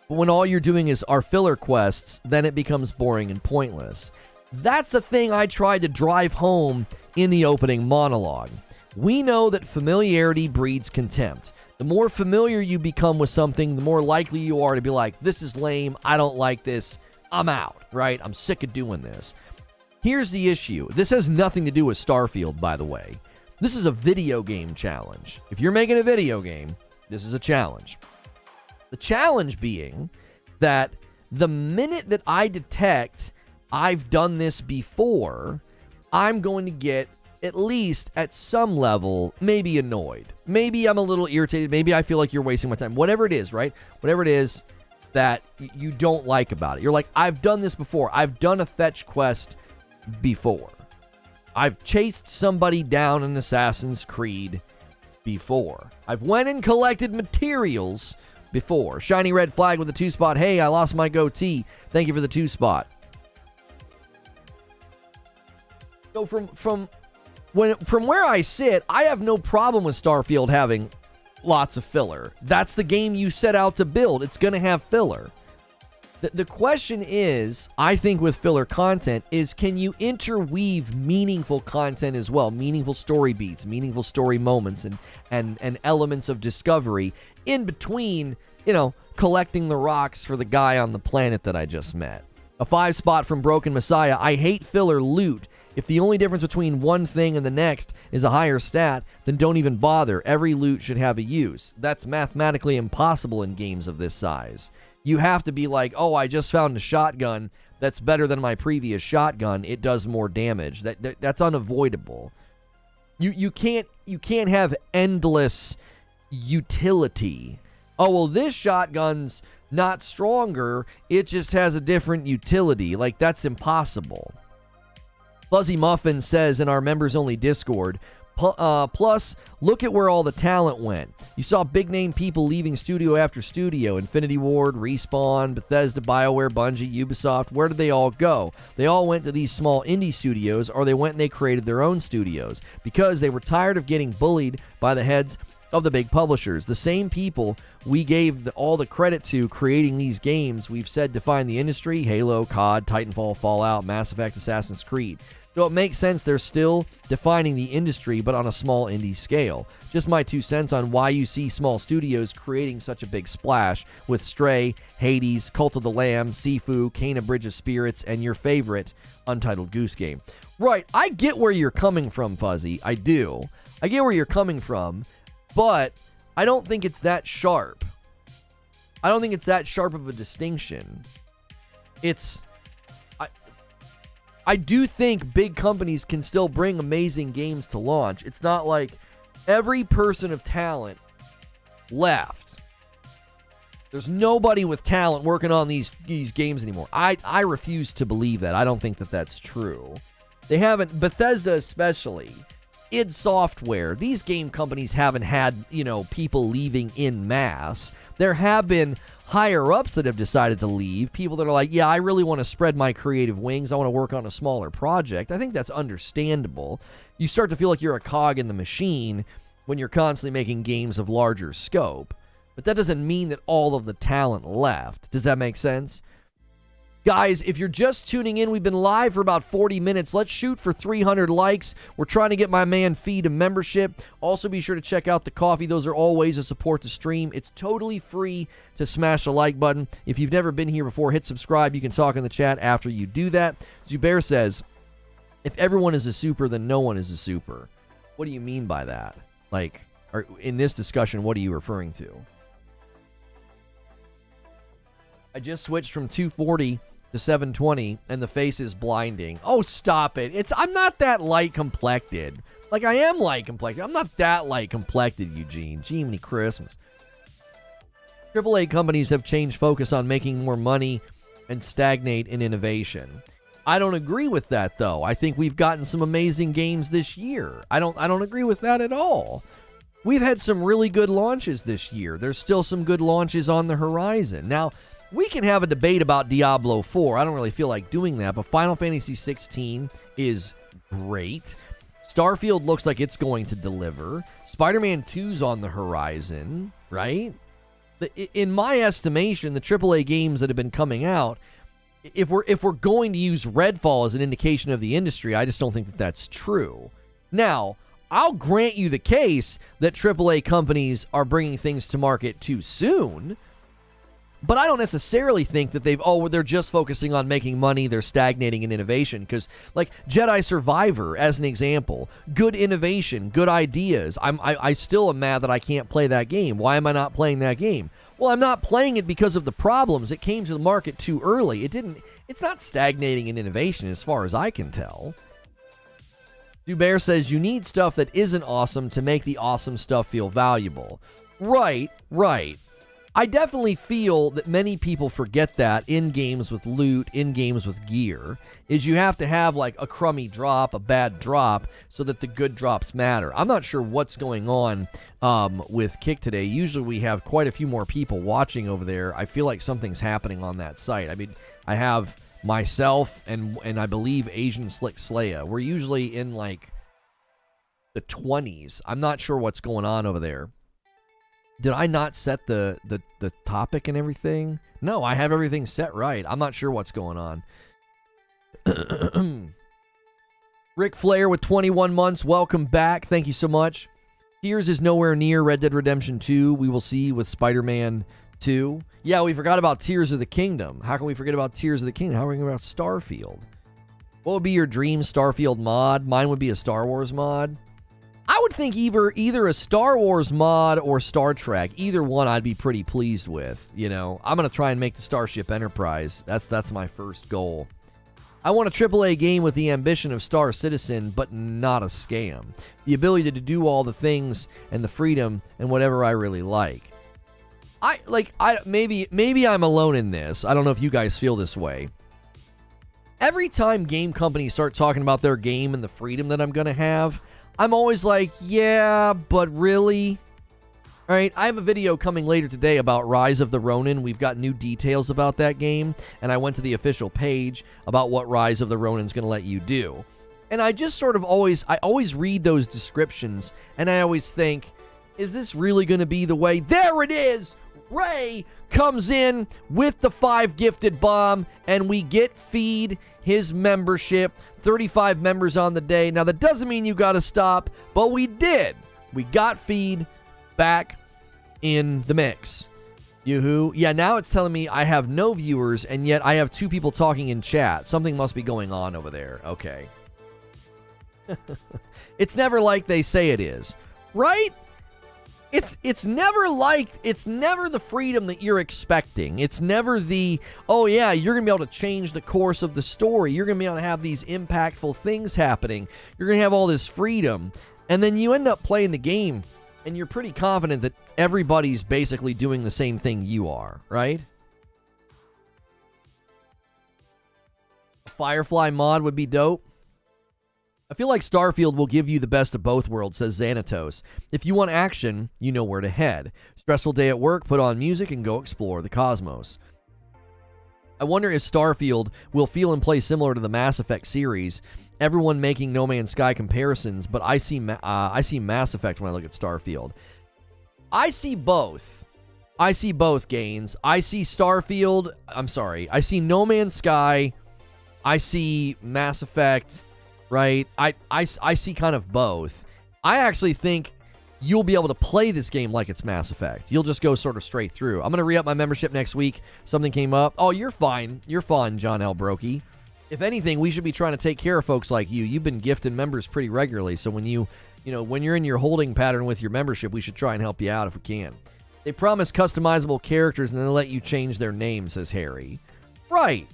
But when all you're doing are filler quests, then it becomes boring and pointless. That's the thing I tried to drive home in the opening monologue. We know that familiarity breeds contempt. The more familiar you become with something, the more likely you are to be like, this is lame, I don't like this, I'm out, right? I'm sick of doing this. Here's the issue. This has nothing to do with Starfield, by the way. This is a video game challenge. If you're making a video game, this is a challenge. The challenge being that the minute that I detect I've done this before, I'm going to get, at least at some level, maybe annoyed. Maybe I'm a little irritated. Maybe I feel like you're wasting my time. Whatever it is, right? Whatever it is that you don't like about it. You're like, I've done this before. I've done a fetch quest before. I've chased somebody down in Assassin's Creed before. I've went and collected materials before. Shiny red flag with a 2-spot. Hey, I lost my goatee. Thank you for the 2-spot. So from where I sit, I have no problem with Starfield having lots of filler. That's the game you set out to build. It's going to have filler. The question is, I think with filler content, is can you interweave meaningful content as well? Meaningful story beats, meaningful story moments, and elements of discovery in between, collecting the rocks for the guy on the planet that I just met. A 5-spot from Broken Messiah. I hate filler loot. If the only difference between one thing and the next is a higher stat, then don't even bother. Every loot should have a use. That's mathematically impossible in games of this size. You have to be like, oh, I just found a shotgun that's better than my previous shotgun. It does more damage. That's unavoidable. You can't have endless utility. Oh, well, this shotgun's not stronger. It just has a different utility. Like, that's impossible. Fuzzy Muffin says in our members-only Discord, plus, look at where all the talent went. You saw big-name people leaving studio after studio. Infinity Ward, Respawn, Bethesda, BioWare, Bungie, Ubisoft. Where did they all go? They all went to these small indie studios, or they went and they created their own studios because they were tired of getting bullied by the heads of the big publishers. The same people we gave all the credit to creating these games we've said define the industry: Halo, COD, Titanfall, Fallout, Mass Effect, Assassin's Creed. So it makes sense they're still defining the industry, but on a small indie scale. Just my 2 cents on why you see small studios creating such a big splash with Stray, Hades, Cult of the Lamb, Sifu, Kena Bridge of Spirits, and your favorite, Untitled Goose Game. Right, I get where you're coming from, Fuzzy. I do. I get where you're coming from, but I don't think it's that sharp. I don't think it's that sharp of a distinction. I do think big companies can still bring amazing games to launch. It's not like every person of talent left. There's nobody with talent working on these games anymore. I refuse to believe that. I don't think that that's true. They haven't, Bethesda especially, id Software, these game companies haven't had, people leaving en masse. There have been higher-ups that have decided to leave, people that are like, yeah, I really want to spread my creative wings, I want to work on a smaller project. I think that's understandable. You start to feel like you're a cog in the machine when you're constantly making games of larger scope. But that doesn't mean that all of the talent left. Does that make sense? Guys, if you're just tuning in, we've been live for about 40 minutes. Let's shoot for 300 likes. We're trying to get my man Feed a membership. Also, be sure to check out the coffee. Those are all ways to support the stream. It's totally free to smash the like button. If you've never been here before, hit subscribe. You can talk in the chat after you do that. Zubair says, if everyone is a super, then no one is a super. What do you mean by that? Like, in this discussion, what are you referring to? I just switched from 240 to 720, and the face is blinding. Oh, stop it. I'm not that light complected. Like, I am light complected. I'm not that light complected, Eugene. Jiminy Christmas. AAA companies have changed focus on making more money and stagnate in innovation. I don't agree with that, though. I think we've gotten some amazing games this year. I don't agree with that at all. We've had some really good launches this year. There's still some good launches on the horizon. Now, we can have a debate about Diablo 4. I don't really feel like doing that, but Final Fantasy 16 is great. Starfield looks like it's going to deliver. Spider-Man 2's on the horizon, right? In my estimation, the AAA games that have been coming out, if we're going to use Redfall as an indication of the industry, I just don't think that that's true. Now, I'll grant you the case that AAA companies are bringing things to market too soon, but I don't necessarily think that they're just focusing on making money, they're stagnating in innovation. Because, like, Jedi Survivor, as an example, good innovation, good ideas. I still am mad that I can't play that game. Why am I not playing that game? Well, I'm not playing it because of the problems. It came to the market too early. It's not stagnating in innovation as far as I can tell. Dubear says, you need stuff that isn't awesome to make the awesome stuff feel valuable. Right. I definitely feel that many people forget that in games with loot, in games with gear, is you have to have like a crummy drop, a bad drop, so that the good drops matter. I'm not sure what's going on with Kick today. Usually we have quite a few more people watching over there. I feel like something's happening on that site. I mean, I have myself and I believe Asian Slick Slaya. We're usually in like the 20s. I'm not sure what's going on over there. Did I not set the topic and everything? No, I have everything set right. I'm not sure what's going on. Rick Flair with 21 months. Welcome back. Thank you so much. Tears is nowhere near Red Dead Redemption 2. We will see with Spider-Man 2. Yeah, we forgot about Tears of the Kingdom. How can we forget about Tears of the Kingdom? How are we going about Starfield? What would be your dream Starfield mod? Mine would be a Star Wars mod. I would think either a Star Wars mod or Star Trek. Either one I'd be pretty pleased with. You know, I'm going to try and make the Starship Enterprise. That's my first goal. I want a AAA game with the ambition of Star Citizen, but not a scam. The ability to do all the things and the freedom and whatever I really like. Maybe I'm alone in this. I don't know if you guys feel this way. Every time game companies start talking about their game and the freedom that I'm going to have, I'm always like, yeah, but really? All right, I have a video coming later today about Rise of the Ronin. We've got new details about that game, and I went to the official page about what Rise of the Ronin's going to let you do. And I just sort of always read those descriptions, and I always think, Is this really going to be the way? There it is! Ray comes in with the 5 gifted bomb, and we get feed his membership. 35 members on the day. Now, that doesn't mean you got to stop, but we did. We got feed back in the mix. Yoo-hoo. Yeah, now it's telling me I have no viewers, and yet I have 2 people talking in chat. Something must be going on over there. Okay. It's never like they say it is, right? It's never the freedom that you're expecting. It's never the, oh yeah, you're going to be able to change the course of the story. You're going to be able to have these impactful things happening. You're going to have all this freedom. And then you end up playing the game, and you're pretty confident that everybody's basically doing the same thing you are, right? Firefly mod would be dope. I feel like Starfield will give you the best of both worlds, says Xanatos. If you want action, you know where to head. Stressful day at work, put on music and go explore the cosmos. I wonder if Starfield will feel and play similar to the Mass Effect series. Everyone making No Man's Sky comparisons, but I see Mass Effect when I look at Starfield. I see both. I see both, Gaines. I see Starfield. I'm sorry. I see No Man's Sky. I see Mass Effect. Right? I see kind of both. I actually think you'll be able to play this game like it's Mass Effect. You'll just go sort of straight through. I'm going to re-up my membership next week. Something came up. Oh, you're fine. You're fine, John L. Brokey. If anything, we should be trying to take care of folks like you. You've been gifting members pretty regularly, so when when you're in your holding pattern with your membership, we should try and help you out if we can. They promise customizable characters and then let you change their name, says Harry. Right.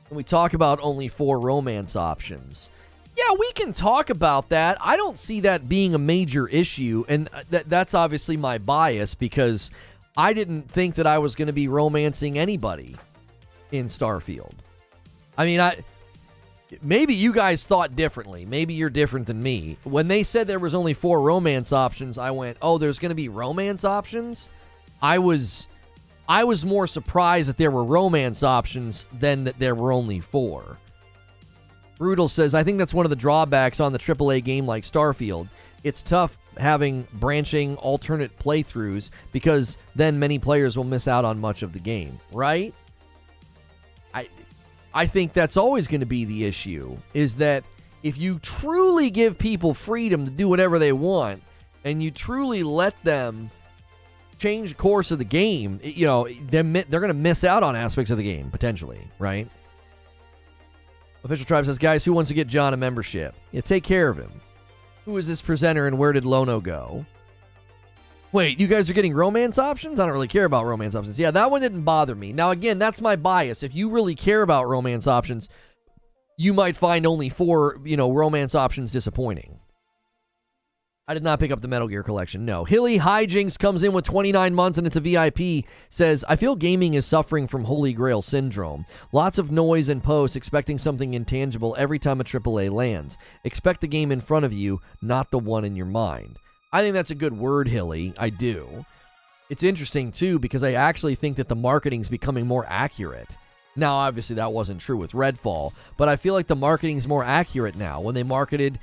And we talk about only 4 romance options. Yeah, we can talk about that. I don't see that being a major issue, and that's obviously my bias because I didn't think that I was going to be romancing anybody in Starfield. I mean, maybe you guys thought differently. Maybe you're different than me. When they said there was only 4 romance options, I went, oh, there's going to be romance options? I was more surprised that there were romance options than that there were only 4. Brutal says, I think that's one of the drawbacks on the AAA game like Starfield. It's tough having branching alternate playthroughs because then many players will miss out on much of the game, right? I think that's always going to be the issue, is that if you truly give people freedom to do whatever they want and you truly let them change the course of the game, they're going to miss out on aspects of the game, potentially, right? Official Tribe says, guys, who wants to get John a membership? Yeah, take care of him. Who is this presenter and where did Lono go? Wait, you guys are getting romance options? I don't really care about romance options. Yeah, that one didn't bother me. Now, again, that's my bias. If you really care about romance options, you might find only 4, romance options disappointing. I did not pick up the Metal Gear collection, no. Hilly Hijinks comes in with 29 months and it's a VIP. Says, I feel gaming is suffering from Holy Grail syndrome. Lots of noise and posts expecting something intangible every time a AAA lands. Expect the game in front of you, not the one in your mind. I think that's a good word, Hilly. I do. It's interesting, too, because I actually think that the marketing's becoming more accurate. Now, obviously, that wasn't true with Redfall, but I feel like the marketing's more accurate now. When they marketed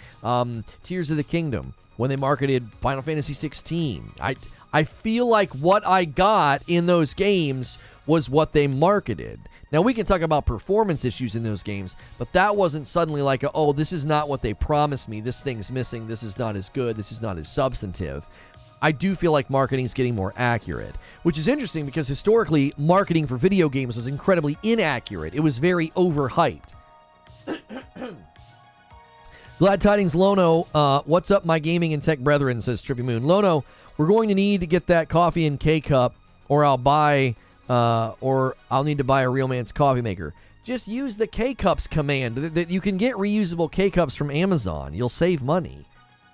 Tears of the Kingdom, when they marketed Final Fantasy 16, I feel like what I got in those games was what they marketed. Now, we can talk about performance issues in those games, but that wasn't suddenly like, oh, this is not what they promised me. This thing's missing. This is not as good. This is not as substantive. I do feel like marketing's getting more accurate, which is interesting because historically, marketing for video games was incredibly inaccurate. It was very overhyped. Glad tidings, Lono. What's up, my gaming and tech brethren, says Trippy Moon. Lono, we're going to need to get that coffee in K-Cup, or I'll need to buy a Real Man's coffee maker. Just use the K-Cups command. You can get reusable K-Cups from Amazon. You'll save money.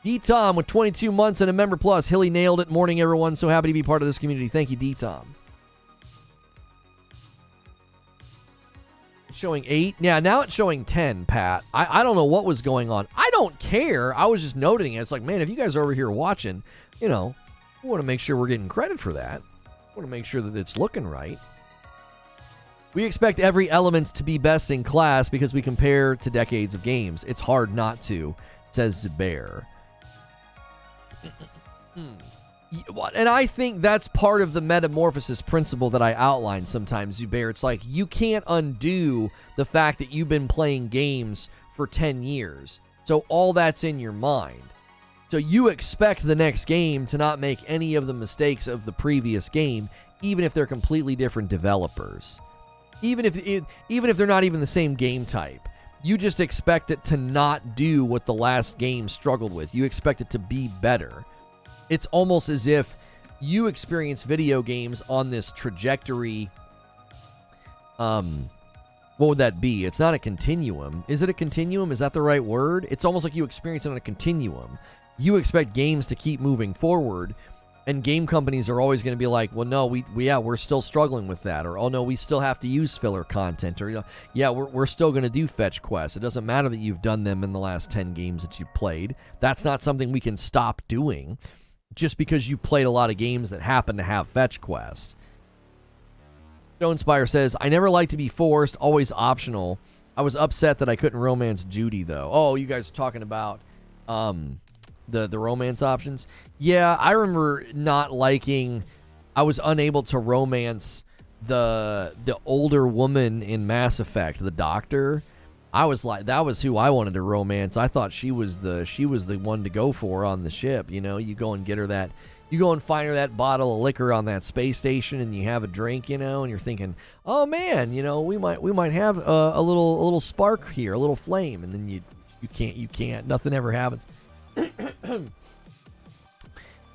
D-Tom with 22 months and a member plus. Hilly nailed it. Morning, everyone. So happy to be part of this community. Thank you, D-Tom. It's showing 8. Yeah, now it's showing 10, Pat. I don't know what was going on. I don't care. I was just noting it. It's like, man, if you guys are over here watching, we want to make sure we're getting credit for that. Want to make sure that it's looking right. We expect every element to be best in class because we compare to decades of games. It's hard not to, says Zubair. And I think that's part of the metamorphosis principle that I outline sometimes, Zubair. It's like you can't undo the fact that you've been playing games for 10 years. So all that's in your mind. So you expect the next game to not make any of the mistakes of the previous game, even if they're completely different developers. Even if they're not even the same game type. You just expect it to not do what the last game struggled with. You expect it to be better. It's almost as if you experience video games on this trajectory. What would that be? It's not a continuum. Is it a continuum? Is that the right word? It's almost like you experience it on a continuum. You expect games to keep moving forward, and game companies are always going to be like, well, no, we're still struggling with that. Or, oh, no, we still have to use filler content. Or, yeah, we're still going to do fetch quests. It doesn't matter that you've done them in the last 10 games that you've played. That's not something we can stop doing just because you played a lot of games that happen to have fetch quests. Stonespire says, I never like to be forced, always optional. I was upset that I couldn't romance Judy, though. Oh, you guys are talking about the romance options? Yeah, I remember not liking... I was unable to romance the older woman in Mass Effect, the doctor. I was like, that was who I wanted to romance. I thought she was the one to go for on the ship. You know, you go and get her that, you go and find her that bottle of liquor on that space station, and you have a drink, you know, and you're thinking, oh man, you know, we might have a little spark here, a little flame, and then you can't. Nothing ever happens.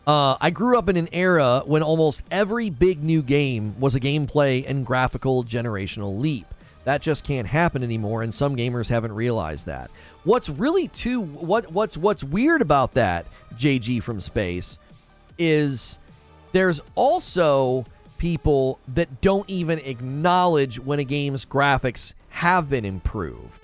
I grew up in an era when almost every big new game was a gameplay and graphical generational leap. That just can't happen anymore, and some gamers haven't realized that. What's really what's weird about that, JG from Space, is there's also people that don't even acknowledge when a game's graphics have been improved.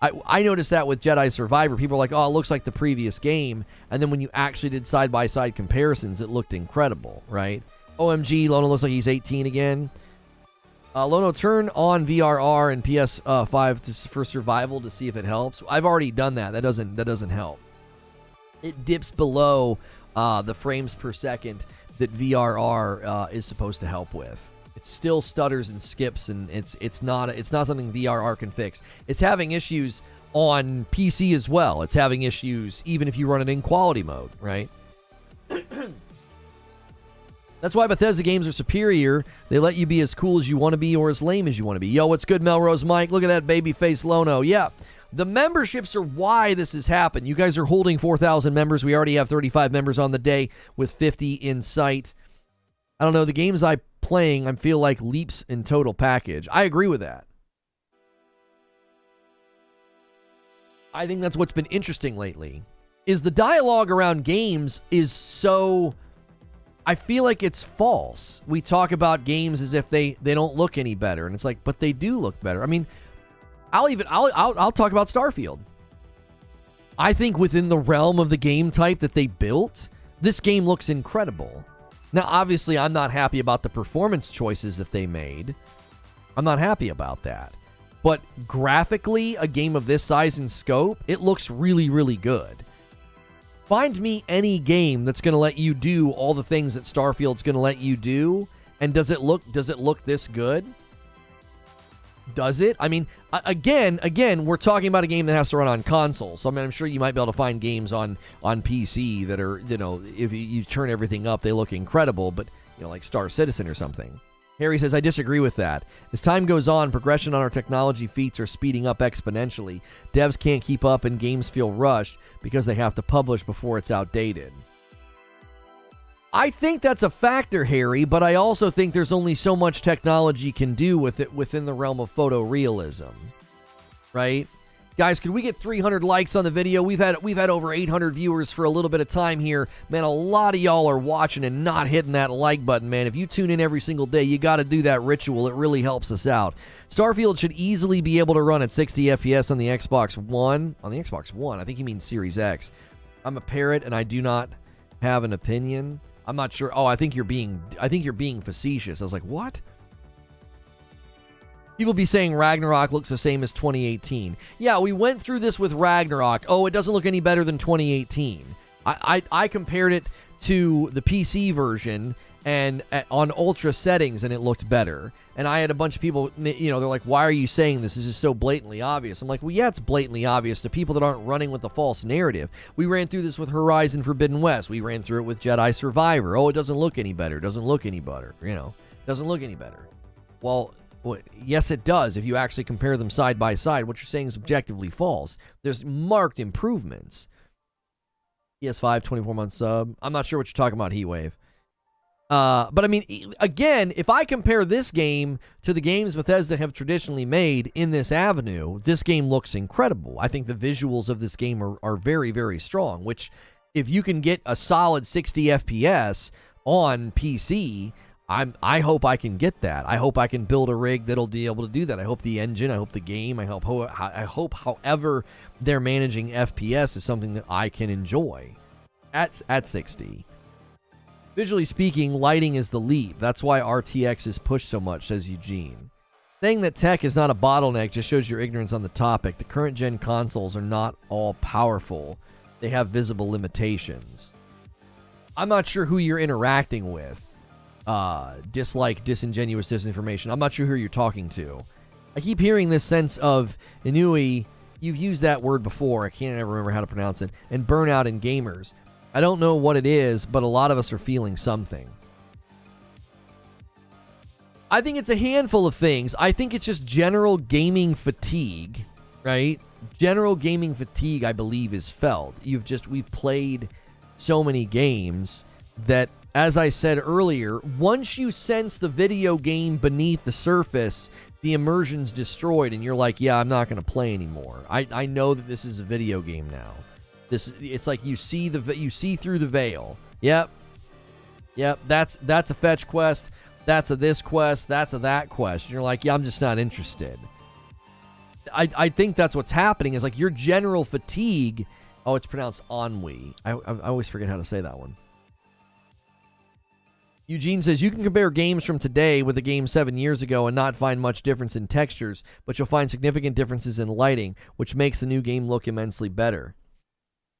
I noticed that with Jedi Survivor. People are like, oh, it looks like the previous game, and then when you actually did side-by-side comparisons, it looked incredible, right? OMG, Lono looks like he's 18 again. Lono, turn on VRR and PS5 for survival to see if it helps. I've already done that. That doesn't help. It dips below the frames per second that VRR is supposed to help with. It still stutters and skips, and it's not something VRR can fix. It's having issues on PC as well. It's having issues even if you run it in quality mode, right? That's why Bethesda games are superior. They let you be as cool as you want to be or as lame as you want to be. Yo, what's good, Melrose Mike? Look at that baby face Lono. Yeah, the memberships are why this has happened. You guys are holding 4,000 members. We already have 35 members on the day with 50 in sight. I don't know. The games I'm playing, I feel like leaps in total package. I agree with that. I think that's what's been interesting lately, is the dialogue around games is so... I feel like it's false. We talk about games as if they don't look any better, and it's like, but they do look better. I mean, I'll talk about Starfield. I think within the realm of the game type that they built, this game looks incredible. Now, obviously, I'm not happy about the performance choices that they made. I'm not happy about that. But graphically, a game of this size and scope, it looks really, really good. Find me any game that's going to let you do all the things that Starfield's going to let you do, and does it look this good? Does it? I mean, again, we're talking about a game that has to run on console. So I mean, I'm sure you might be able to find games on PC that are, you know, if you turn everything up, they look incredible. But you know, like Star Citizen or something. Harry says, I disagree with that. As time goes on, progression on our technology feats are speeding up exponentially. Devs can't keep up and games feel rushed because they have to publish before it's outdated. I think that's a factor, Harry, but I also think there's only so much technology can do with it within the realm of photorealism. Right? Guys, could we get 300 likes on the video? We've had over 800 viewers for a little bit of time here. Man, a lot of y'all are watching and not hitting that like button, man. If you tune in every single day, you got to do that ritual. It really helps us out. Starfield should easily be able to run at 60 FPS on the Xbox One. On the Xbox One, I think he means Series X. I'm a parrot and I do not have an opinion. I'm not sure. Oh, I think you're being facetious. I was like, what? People be saying Ragnarok looks the same as 2018. Yeah, we went through this with Ragnarok. Oh, it doesn't look any better than 2018. I compared it to the PC version and on ultra settings, and it looked better. And I had a bunch of people, you know, they're like, why are you saying this? This is so blatantly obvious. I'm like, well, yeah, it's blatantly obvious to people that aren't running with the false narrative. We ran through this with Horizon Forbidden West. We ran through it with Jedi Survivor. Oh, it doesn't look any better. It doesn't look any better. You know, it doesn't look any better. Well, yes, it does. If you actually compare them side by side, what you're saying is objectively false. There's marked improvements. PS5, 24-month sub. I'm not sure what you're talking about, Heatwave. But I mean, again, if I compare this game to the games Bethesda have traditionally made in this avenue, this game looks incredible. I think the visuals of this game are very, very strong, which if you can get a solid 60 FPS on PC, I hope I can get that. I hope I can build a rig that'll be able to do that. I hope the engine, I hope the game, I hope however they're managing FPS is something that I can enjoy at 60. Visually speaking, lighting is the leap. That's why RTX is pushed so much, says Eugene. Saying that tech is not a bottleneck just shows your ignorance on the topic. The current gen consoles are not all powerful. They have visible limitations. I'm not sure who you're interacting with. Disingenuous disinformation. I'm not sure who you're talking to. I keep hearing this sense of ennui. You've used that word before. I can't ever remember how to pronounce it. And burnout in gamers. I don't know what it is, but a lot of us are feeling something. I think it's a handful of things. I think it's just general gaming fatigue, right? General gaming fatigue, I believe, is felt. We've played so many games that, as I said earlier, once you sense the video game beneath the surface, the immersion's destroyed, and you're like, yeah, I'm not going to play anymore. I know that this is a video game now. It's like you see through the veil. Yep. That's a fetch quest. That's a this quest. That's a that quest. And you're like, yeah, I'm just not interested. I think that's what's happening. Is like your general fatigue. Oh, it's pronounced ennui. I always forget how to say that one. Eugene says, you can compare games from today with a game 7 years ago and not find much difference in textures, but you'll find significant differences in lighting, which makes the new game look immensely better.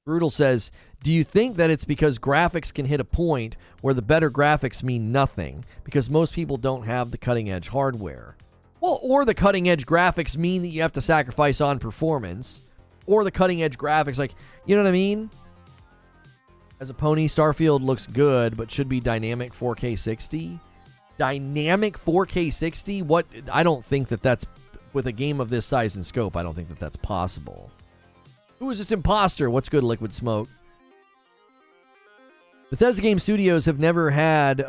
Brutal says, do you think that it's because graphics can hit a point where the better graphics mean nothing because most people don't have the cutting-edge hardware? Well, or the cutting-edge graphics mean that you have to sacrifice on performance, or the cutting-edge graphics, like, you know what I mean? As a pony, Starfield looks good, but should be dynamic 4K 60? Dynamic 4K 60? What? I don't think that's, with a game of this size and scope, I don't think that's possible. Who is this imposter? What's good, Liquid Smoke? Bethesda Game Studios have never had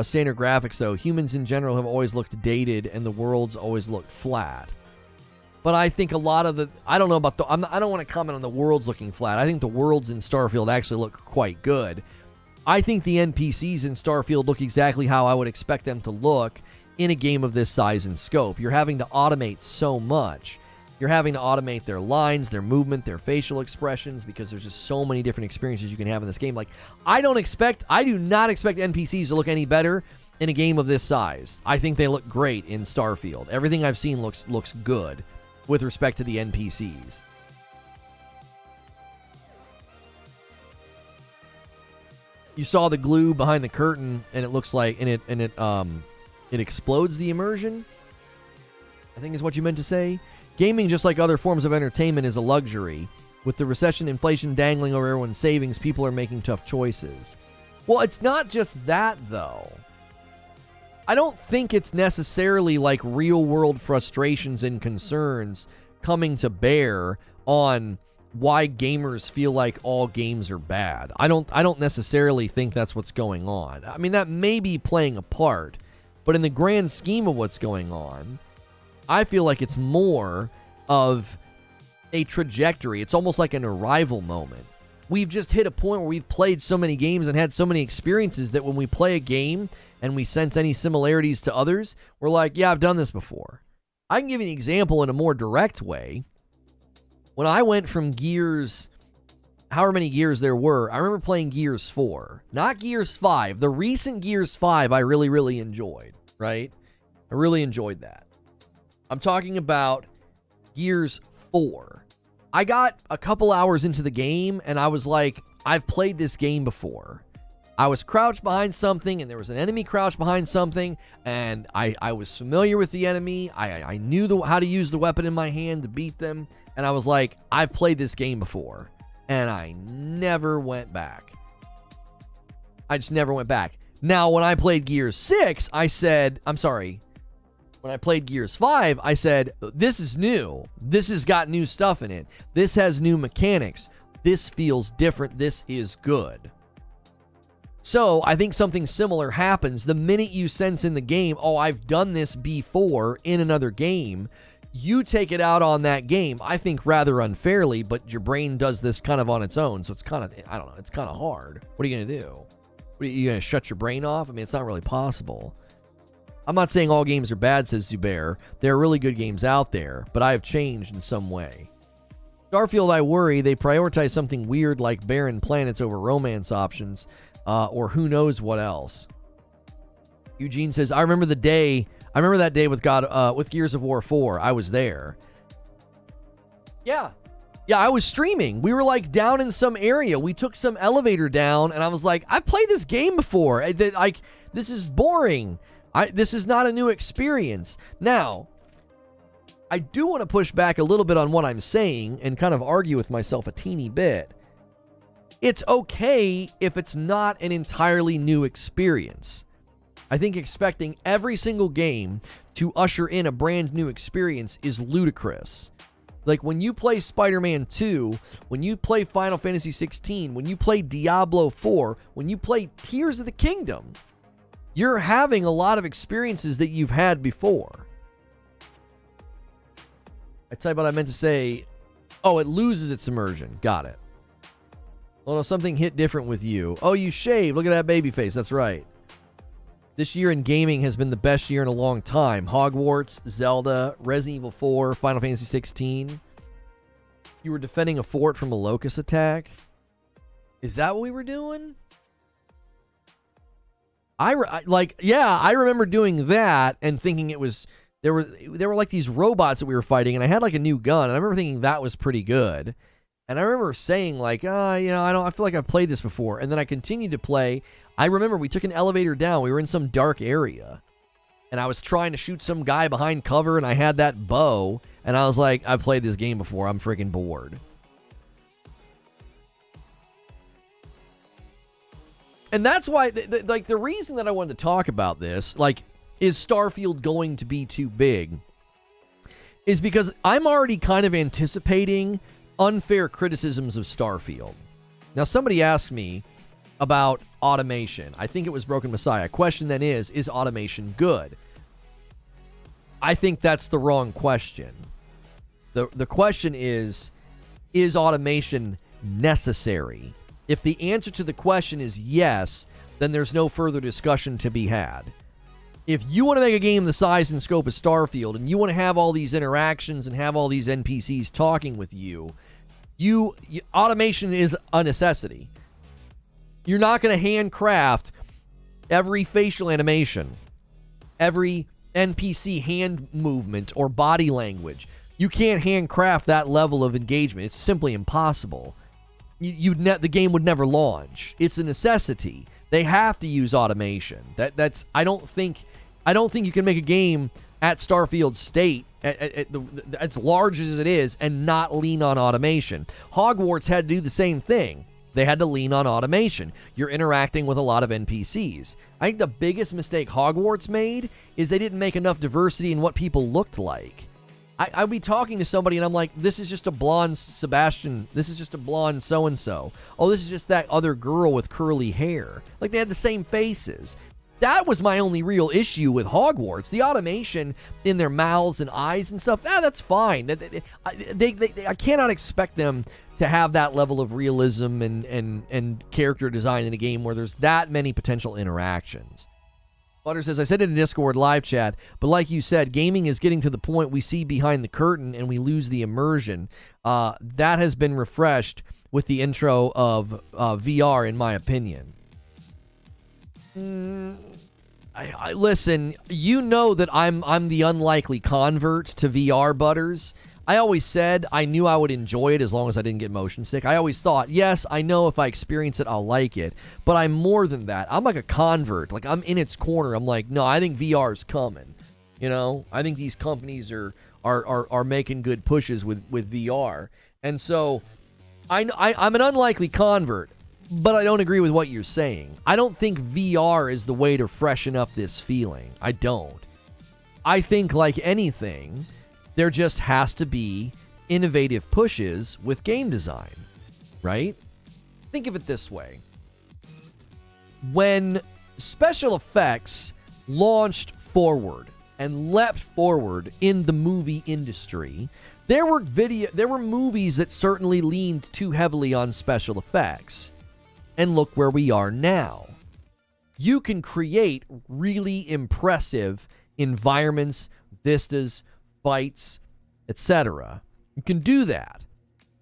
standard graphics, though. Humans in general have always looked dated, and the worlds always looked flat. But I think a lot of the... I don't know about the... I don't want to comment on the worlds looking flat. I think the worlds in Starfield actually look quite good. I think the NPCs in Starfield look exactly how I would expect them to look in a game of this size and scope. You're having to automate so much. You're having to automate their lines, their movement, their facial expressions, because there's just so many different experiences you can have in this game. Like, I do not expect NPCs to look any better in a game of this size. I think they look great in Starfield. Everything I've seen looks good with respect to the NPCs. You saw the glue behind the curtain, and it looks like, and it explodes the immersion, I think is what you meant to say. Gaming, just like other forms of entertainment, is a luxury. With the recession, inflation dangling over everyone's savings, people are making tough choices. Well, it's not just that, though. I don't think it's necessarily like real-world frustrations and concerns coming to bear on why gamers feel like all games are bad. I don't necessarily think that's what's going on. I mean, that may be playing a part, but in the grand scheme of what's going on, I feel like it's more of a trajectory. It's almost like an arrival moment. We've just hit a point where we've played so many games and had so many experiences that when we play a game and we sense any similarities to others, we're like, yeah, I've done this before. I can give you an example in a more direct way. When I went from Gears, however many Gears there were, I remember playing Gears 4, not Gears 5. The recent Gears 5 I really, really enjoyed, right? I really enjoyed that. I'm talking about Gears 4. I got a couple hours into the game, and I was like, I've played this game before. I was crouched behind something, and there was an enemy crouched behind something, and I was familiar with the enemy. I knew how to use the weapon in my hand to beat them, and I was like, I've played this game before, and I never went back. I just never went back. Now, when I played Gears 6, I said, I'm sorry, when I played Gears 5, I said, this is new. This has got new stuff in it. This has new mechanics. This feels different. This is good. So I think something similar happens the minute you sense in the game, oh, I've done this before in another game. You take it out on that game, I think rather unfairly, but your brain does this kind of on its own. So it's kind of, I don't know, it's kind of hard. What are you going to do? What, are you going to shut your brain off? I mean, it's not really possible. I'm not saying all games are bad, says Zubair. There are really good games out there, but I have changed in some way. Starfield, I worry they prioritize something weird like barren planets over romance options, or who knows what else. Eugene says, I remember that day with Gears of War 4. I was there. Yeah, I was streaming. We were like down in some area. We took some elevator down, and I was like, I've played this game before. Like, this is boring. This is not a new experience. Now, I do want to push back a little bit on what I'm saying and kind of argue with myself a teeny bit. It's okay if it's not an entirely new experience. I think expecting every single game to usher in a brand new experience is ludicrous. Like when you play Spider-Man 2, when you play Final Fantasy 16, when you play Diablo 4, when you play Tears of the Kingdom, you're having a lot of experiences that you've had before. I tell you what I meant to say. Oh, it loses its immersion. Got it. Oh, no, something hit different with you. Oh, you shaved. Look at that baby face. That's right. This year in gaming has been the best year in a long time. Hogwarts, Zelda, Resident Evil 4, Final Fantasy 16. You were defending a fort from a locust attack. Is that what we were doing? I remember doing that and thinking it was there were like these robots that we were fighting, and I had like a new gun, and I remember thinking that was pretty good. And I remember saying like, I feel like I've played this before. And then I continued to play. I remember we took an elevator down. We were in some dark area, and I was trying to shoot some guy behind cover, and I had that bow, and I was like, I've played this game before. I'm freaking bored. And that's why, the reason that I wanted to talk about this, is Starfield going to be too big? Is because I'm already kind of anticipating unfair criticisms of Starfield. Now, somebody asked me about automation. I think it was Broken Messiah. Question then is automation good? I think that's the wrong question. The question is automation necessary? If the answer to the question is yes, then there's no further discussion to be had. If you want to make a game the size and scope of Starfield, and you want to have all these interactions and have all these NPCs talking with you, automation is a necessity. You're not going to handcraft every facial animation, every NPC hand movement or body language. You can't handcraft that level of engagement. It's simply impossible. The game would never launch. It's a necessity. They have to use automation. I don't think you can make a game at Starfield state as large as it is and not lean on automation. Hogwarts had to do the same thing. They had to lean on automation. You're interacting with a lot of NPCs. I think the biggest mistake Hogwarts made is they didn't make enough diversity in what people looked like. I'd be talking to somebody and I'm like, this is just a blonde Sebastian. This is just a blonde so-and-so. Oh, this is just that other girl with curly hair. Like they had the same faces. That was my only real issue with Hogwarts. The automation in their mouths and eyes and stuff, that's fine. I cannot expect them to have that level of realism and character design in a game where there's that many potential interactions. Butter says, I said in a Discord live chat, but like you said, gaming is getting to the point we see behind the curtain and we lose the immersion. That has been refreshed with the intro of VR, in my opinion. Listen, you know that I'm the unlikely convert to VR, Butters. I always said I knew I would enjoy it as long as I didn't get motion sick. I always thought, yes, I know if I experience it, I'll like it. But I'm more than that. I'm like a convert. Like, I'm in its corner. I'm like, no, I think VR is coming. You know, I think these companies are making good pushes with VR. And so I'm an unlikely convert, but I don't agree with what you're saying. I don't think VR is the way to freshen up this feeling. I don't. I think, like anything, there just has to be innovative pushes with game design, right? Think of it this way. When special effects launched forward and leapt forward in the movie industry, there were movies that certainly leaned too heavily on special effects. And look where we are now. You can create really impressive environments, vistas, fights, etc. You can do that.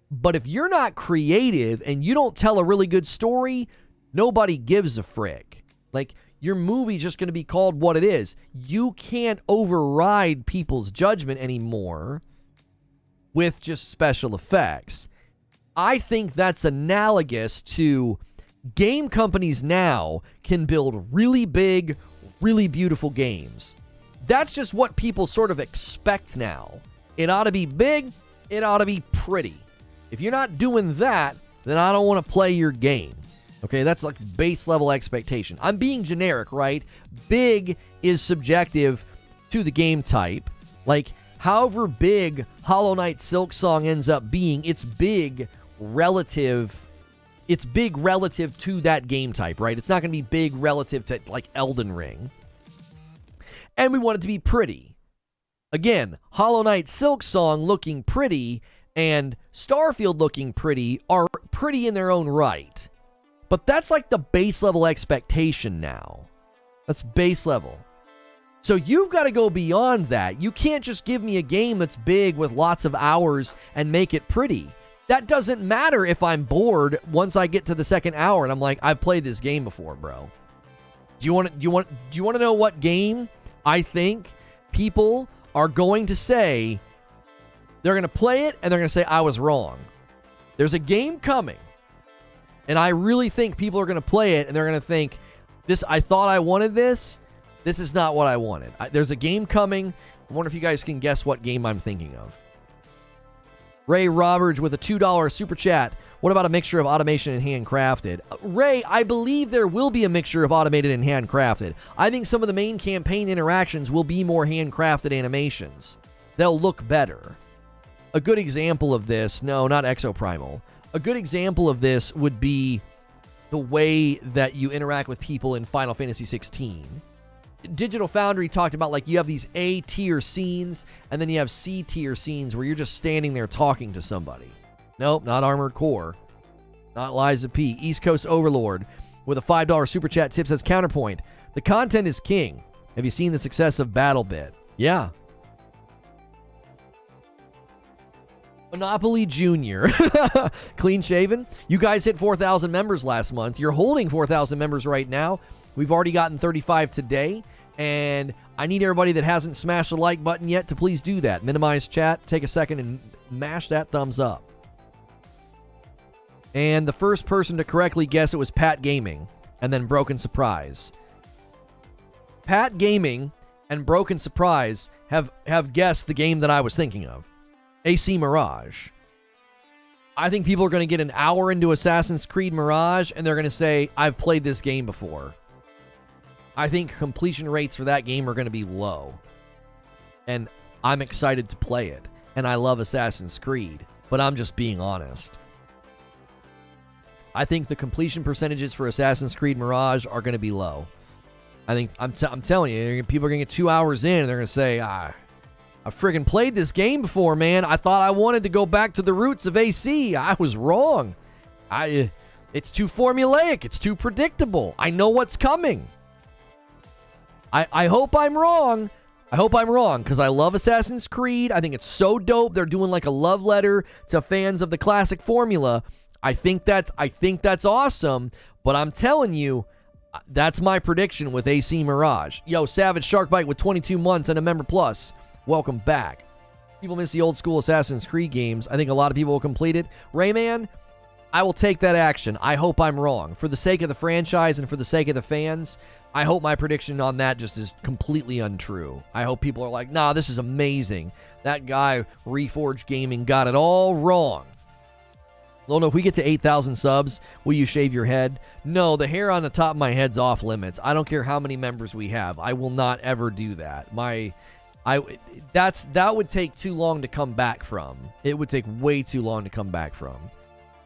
But if you're not creative and you don't tell a really good story, nobody gives a frick. Like, your movie's just going to be called what it is. You can't override people's judgment anymore with just special effects. I think that's analogous to game companies now can build really big, really beautiful games. That's just what people sort of expect now. It ought to be big. It ought to be pretty. If you're not doing that, then I don't want to play your game. Okay, that's like base level expectation. I'm being generic, right? Big is subjective to the game type. Like, however big Hollow Knight Silksong ends up being, it's big relative to that game type, right? It's not going to be big relative to, like, Elden Ring. And we want it to be pretty. Again, Hollow Knight Silksong looking pretty and Starfield looking pretty are pretty in their own right. But that's like the base level expectation now. That's base level. So you've got to go beyond that. You can't just give me a game that's big with lots of hours and make it pretty. That doesn't matter if I'm bored once I get to the second hour and I'm like, I've played this game before, bro. Do you want to know what game I think people are going to say? They're going to play it and they're going to say I was wrong. There's a game coming. And I really think people are going to play it and they're going to think, I thought I wanted this. This is not what I wanted. There's a game coming. I wonder if you guys can guess what game I'm thinking of. Ray Roberts with a $2 super chat. What about a mixture of automation and handcrafted? Ray, I believe there will be a mixture of automated and handcrafted. I think some of the main campaign interactions will be more handcrafted animations. They'll look better. A good example of this, no, not Exoprimal. A good example of this would be the way that you interact with people in Final Fantasy 16. Digital Foundry talked about, like, you have these A-tier scenes, and then you have C-tier scenes where you're just standing there talking to somebody. Nope, not Armored Core. Not Liza P. East Coast Overlord with a $5 super chat tip says, counterpoint, the content is king. Have you seen the success of BattleBit? Yeah. Monopoly Junior. Clean shaven. You guys hit 4,000 members last month. You're holding 4,000 members right now. We've already gotten 35 today, and I need everybody that hasn't smashed the like button yet to please do that. Minimize chat, take a second, and mash that thumbs up. And the first person to correctly guess it was Pat Gaming, and then Broken Surprise. Pat Gaming and Broken Surprise have guessed the game that I was thinking of. AC Mirage. I think people are going to get an hour into Assassin's Creed Mirage, and they're going to say, I've played this game before. I think completion rates for that game are going to be low. And I'm excited to play it. And I love Assassin's Creed. But I'm just being honest. I think the completion percentages for Assassin's Creed Mirage are going to be low. I think, I'm telling you, people are going to get 2 hours in, and they're going to say, I friggin' played this game before, man. I thought I wanted to go back to the roots of AC. I was wrong. It's too formulaic. It's too predictable. I know what's coming. I hope I'm wrong. I hope I'm wrong, because I love Assassin's Creed. I think it's so dope. They're doing like a love letter to fans of the classic formula. I think that's awesome, but I'm telling you, that's my prediction with AC Mirage. Yo, Savage Sharkbite with 22 months and a member plus. Welcome back. People miss the old school Assassin's Creed games. I think a lot of people will complete it. Rayman, I will take that action. I hope I'm wrong. For the sake of the franchise and for the sake of the fans, I hope my prediction on that just is completely untrue. I hope people are like, nah, this is amazing. That guy, Reforge Gaming, got it all wrong. Lono, if we get to 8,000 subs, will you shave your head? No, the hair on the top of my head's off limits. I don't care how many members we have. I will not ever do that. That would take too long to come back from. It would take way too long to come back from.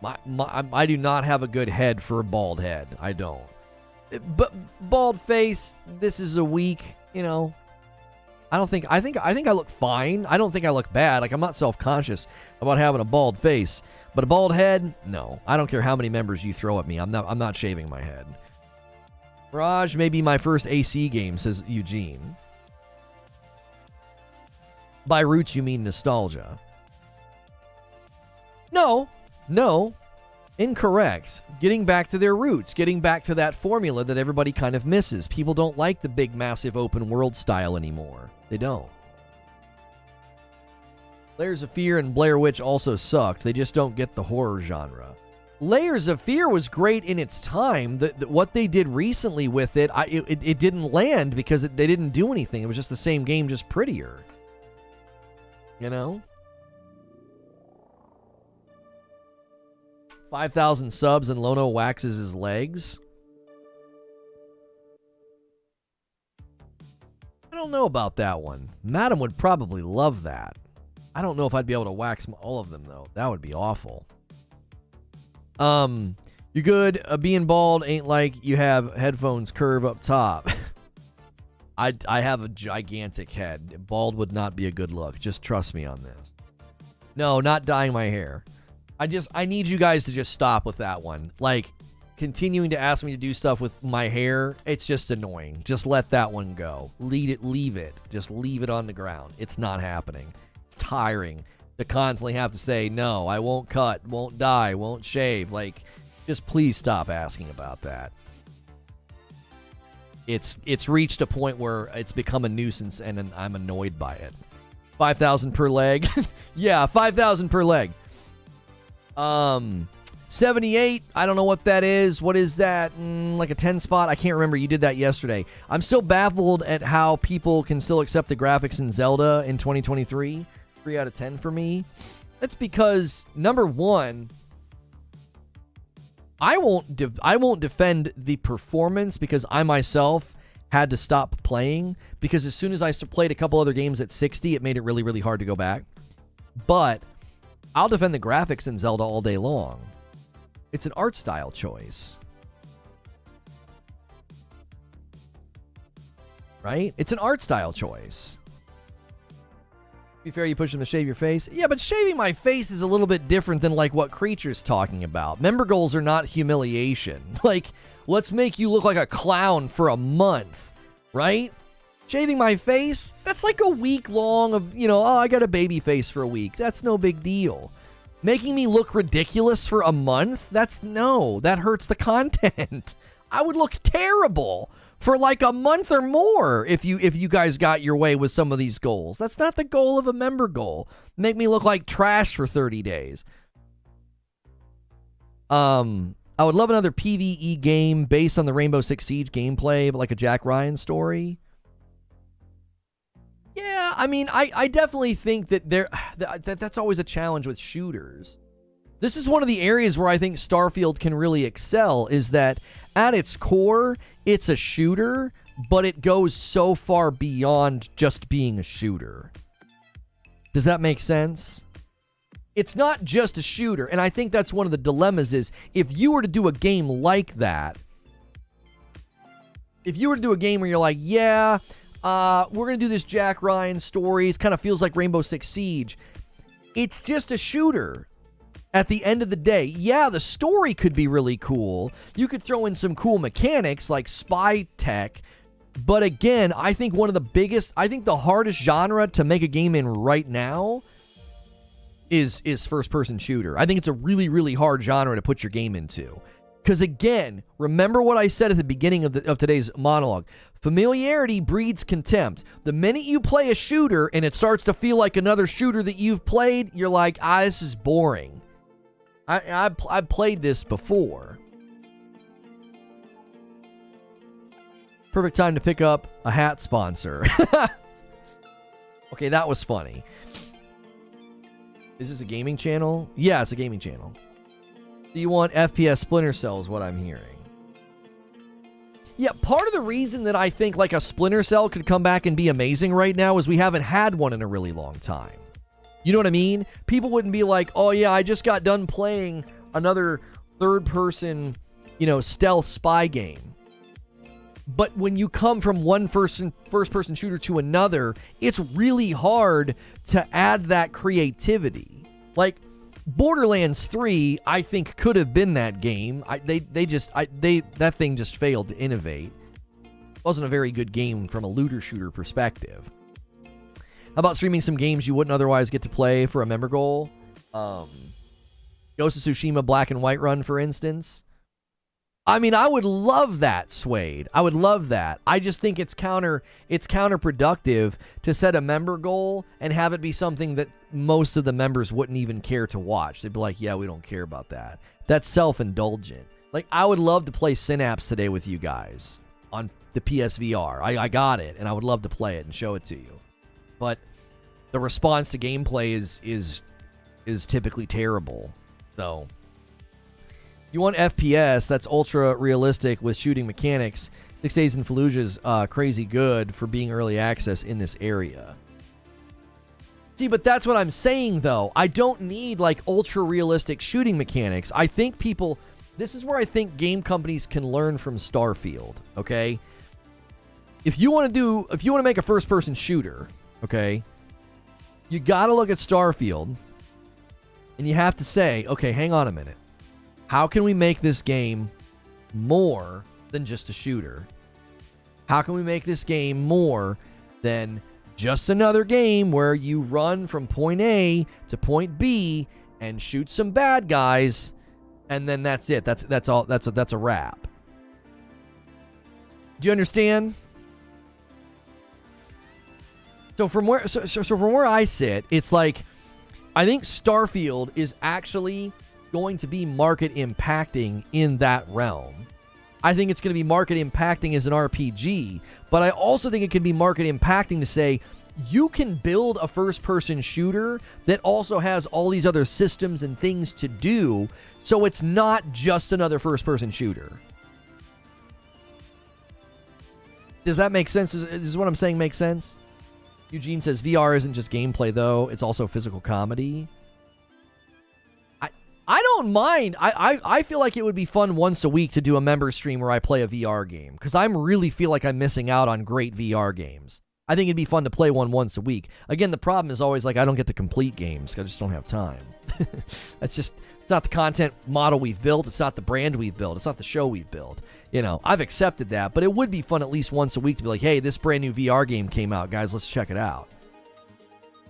I do not have a good head for a bald head. I don't. But bald face, this is a week, you know. I think I look fine. I don't think I look bad. Like, I'm not self-conscious about having a bald face. But a bald head, no. I don't care how many members you throw at me. I'm not shaving my head. Mirage may be my first AC game, says Eugene. By roots, you mean nostalgia. No. Incorrect. Getting back to their roots. Getting back to that formula that everybody kind of misses. People don't like the big, massive open world style anymore. They don't. Layers of Fear and Blair Witch also sucked. They just don't get the horror genre. Layers of Fear was great in its time. What they did recently with it, it didn't land because they didn't do anything. It was just the same game, just prettier. You know? 5,000 subs and Lono waxes his legs. I don't know about that one. Madam would probably love that. I don't know if I'd be able to wax all of them, though. That would be awful. You're good. Being bald ain't like you have headphones curve up top. I have a gigantic head. Bald would not be a good look. Just trust me on this. No, not dyeing my hair. I need you guys to just stop with that one. Like, continuing to ask me to do stuff with my hair, it's just annoying. Just let that one go. Leave it. Just leave it on the ground. It's not happening. Tiring to constantly have to say, no, I won't cut, won't dye, won't shave. Like, just please stop asking about that. It's reached a point where it's become a nuisance and I'm annoyed by it. 5,000 per leg. Yeah, 5,000 per leg. 78, I don't know what that is. What is that? Like a 10 spot? I can't remember. You did that yesterday. I'm still baffled at how people can still accept the graphics in Zelda in 2023. 3 out of 10 for me. That's because, number one, I won't defend the performance because I myself had to stop playing because as soon as I played a couple other games at 60, it made it really, really hard to go back. But I'll defend the graphics in Zelda all day long. It's an art style choice. Right? It's an art style choice. To be fair, you push them to shave your face. Yeah, but shaving my face is a little bit different than like what Creature's talking about. Member goals are not humiliation. Like, let's make you look like a clown for a month, right? Shaving my face, that's like a week long of, I got a baby face for a week. That's no big deal. Making me look ridiculous for a month? That hurts the content. I would look terrible for like a month or more if you guys got your way with some of these goals. That's not the goal of a member goal. Make me look like trash for 30 days. I would love another PvE game based on the Rainbow Six Siege gameplay, but like a Jack Ryan story. Yeah, I mean, I definitely think that that's always a challenge with shooters. This is one of the areas where I think Starfield can really excel, is that at its core, it's a shooter, but it goes so far beyond just being a shooter. Does that make sense? It's not just a shooter, and I think that's one of the dilemmas is, if you were to do a game like that, if you were to do a game where you're like, yeah, we're going to do this Jack Ryan story, it kind of feels like Rainbow Six Siege, it's just a shooter. At the end of the day, yeah, the story could be really cool. You could throw in some cool mechanics like spy tech. But again, I think the hardest genre to make a game in right now is first-person shooter. I think it's a really, really hard genre to put your game into. Because again, remember what I said at the beginning of today's monologue. Familiarity breeds contempt. The minute you play a shooter and it starts to feel like another shooter that you've played, you're like, this is boring. I've played this before. Perfect time to pick up a hat sponsor. Okay, that was funny. Is this a gaming channel? Yeah, it's a gaming channel. Do you want FPS Splinter Cell is what I'm hearing. Yeah, part of the reason that I think like a Splinter Cell could come back and be amazing right now is we haven't had one in a really long time. You know what I mean? People wouldn't be like, oh yeah, I just got done playing another third-person, stealth spy game. But when you come from one first-person shooter to another, it's really hard to add that creativity. Like, Borderlands 3, I think, could have been that game. That thing just failed to innovate. It wasn't a very good game from a looter-shooter perspective. How about streaming some games you wouldn't otherwise get to play for a member goal? Ghost of Tsushima Black and White Run, for instance. I mean, I would love that, Suede. I would love that. I just think it's counterproductive to set a member goal and have it be something that most of the members wouldn't even care to watch. They'd be like, yeah, we don't care about that. That's self-indulgent. Like, I would love to play Synapse today with you guys on the PSVR. I got it, and I would love to play it and show it to you. But the response to gameplay is typically terrible. So, you want FPS that's ultra realistic with shooting mechanics. 6 Days in Fallujah's crazy good for being early access in this area. See, but that's what I'm saying, though. I don't need, like, ultra-realistic shooting mechanics. I think people... This is where I think game companies can learn from Starfield, okay? If you want to make a first-person shooter, okay, you got to look at Starfield, and you have to say, okay, hang on a minute. How can we make this game more than just a shooter? How can we make this game more than just another game where you run from point A to point B and shoot some bad guys, and then that's it. That's all. That's a wrap. Do you understand? So from where I sit, it's like I think Starfield is actually going to be market impacting in that realm. I think it's going to be market impacting as an RPG, but I also think it can be market impacting to say you can build a first-person shooter that also has all these other systems and things to do, so it's not just another first-person shooter. Does that make sense? Is what I'm saying make sense? Eugene says VR isn't just gameplay, though. It's also physical comedy. I don't mind. I feel like it would be fun once a week to do a member stream where I play a VR game, because I really feel like I'm missing out on great VR games. I think it'd be fun to play one once a week. Again, the problem is always like I don't get to complete games. I just don't have time. It's not the content model we've built. It's not the brand we've built. It's not the show we've built. I've accepted that, but it would be fun at least once a week to be like, hey, this brand new VR game came out, guys. Let's check it out.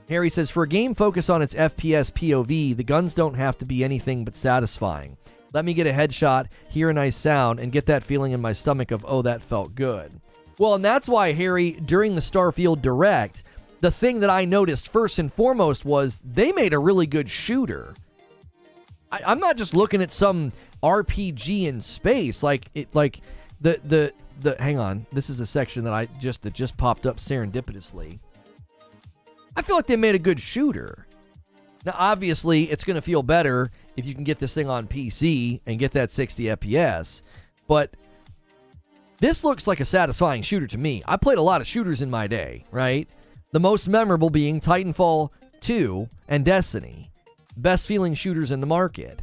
Harry says, for a game focused on its FPS POV, the guns don't have to be anything but satisfying. Let me get a headshot, hear a nice sound, and get that feeling in my stomach of, oh, that felt good. Well, and that's why, Harry, during the Starfield Direct, the thing that I noticed first and foremost was they made a really good shooter. I'm not just looking at some RPG in space. Hang on, this is a section that just popped up serendipitously. I feel like they made a good shooter. Now, obviously, it's going to feel better if you can get this thing on PC and get that 60 FPS, but this looks like a satisfying shooter to me. I played a lot of shooters in my day, right? The most memorable being Titanfall 2 and Destiny. Best feeling shooters in the market,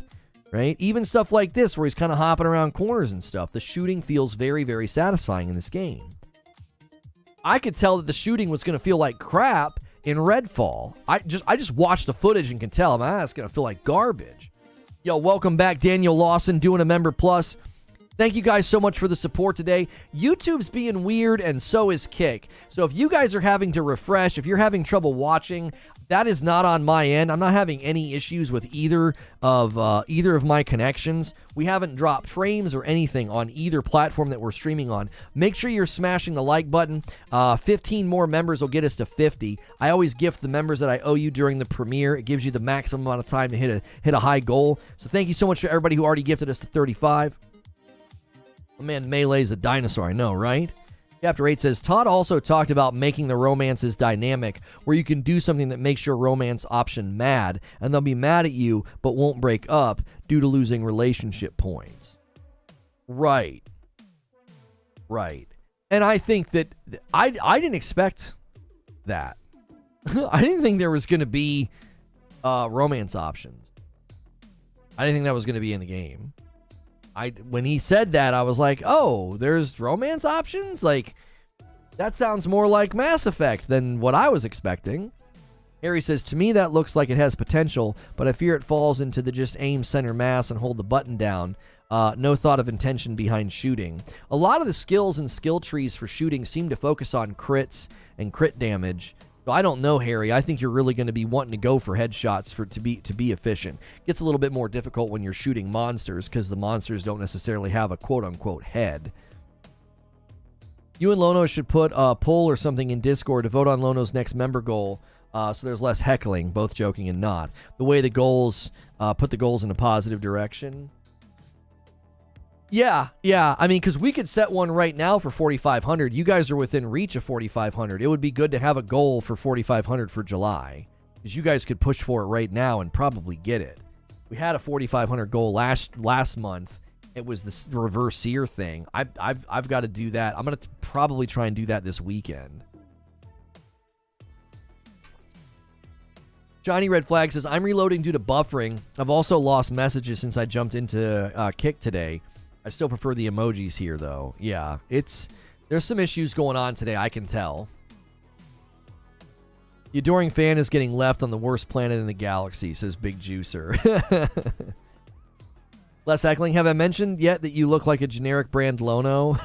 right? Even stuff like this where he's kind of hopping around corners and stuff. The shooting feels very, very satisfying in this game. I could tell that the shooting was going to feel like crap in Redfall. I just watched the footage and can tell, man, it's going to feel like garbage. Yo, welcome back, Daniel Lawson, doing a member plus. Thank you guys so much for the support today. YouTube's being weird, and so is Kick. So if you guys are having to refresh, if you're having trouble watching, That is not on my end. I'm not having any issues with either of my connections. We haven't dropped frames or anything on either platform that we're streaming on. Make sure you're smashing the like button. 15 more members will get us to 50. I always gift the members that I owe you during the premiere. It gives you the maximum amount of time to hit a high goal. So thank you so much for everybody who already gifted us to 35. Oh, man, Melee's a dinosaur, I know, right? Chapter 8 says, Todd also talked about making the romances dynamic, where you can do something that makes your romance option mad, and they'll be mad at you, but won't break up due to losing relationship points. Right. And I think that I didn't expect that. I didn't think there was going to be romance options. I didn't think that was going to be in the game. When he said that, I was like, oh, there's romance options? Like, that sounds more like Mass Effect than what I was expecting. Harry says, to me, that looks like it has potential, but I fear it falls into the just aim, center, mass, and hold the button down. No thought of intention behind shooting. A lot of the skills and skill trees for shooting seem to focus on crits and crit damage. So I don't know, Harry. I think you're really going to be wanting to go for headshots to be efficient. Gets a little bit more difficult when you're shooting monsters because the monsters don't necessarily have a quote-unquote head. You and Lono should put a poll or something in Discord to vote on Lono's next member goal, so there's less heckling, both joking and not. The way the goals put the goals in a positive direction. Yeah. I mean, because we could set one right now for 4,500. You guys are within reach of 4,500. It would be good to have a goal for 4,500 for July, because you guys could push for it right now and probably get it. We had a 4,500 goal last month. It was this reverse seer thing. I've got to do that. I'm gonna probably try and do that this weekend. Johnny Red Flag says, I'm reloading due to buffering. I've also lost messages since I jumped into Kick today. I still prefer the emojis here, though. Yeah, there's some issues going on today, I can tell. The adoring fan is getting left on the worst planet in the galaxy, says Big Juicer. Les Eckling, have I mentioned yet that you look like a generic brand Lono?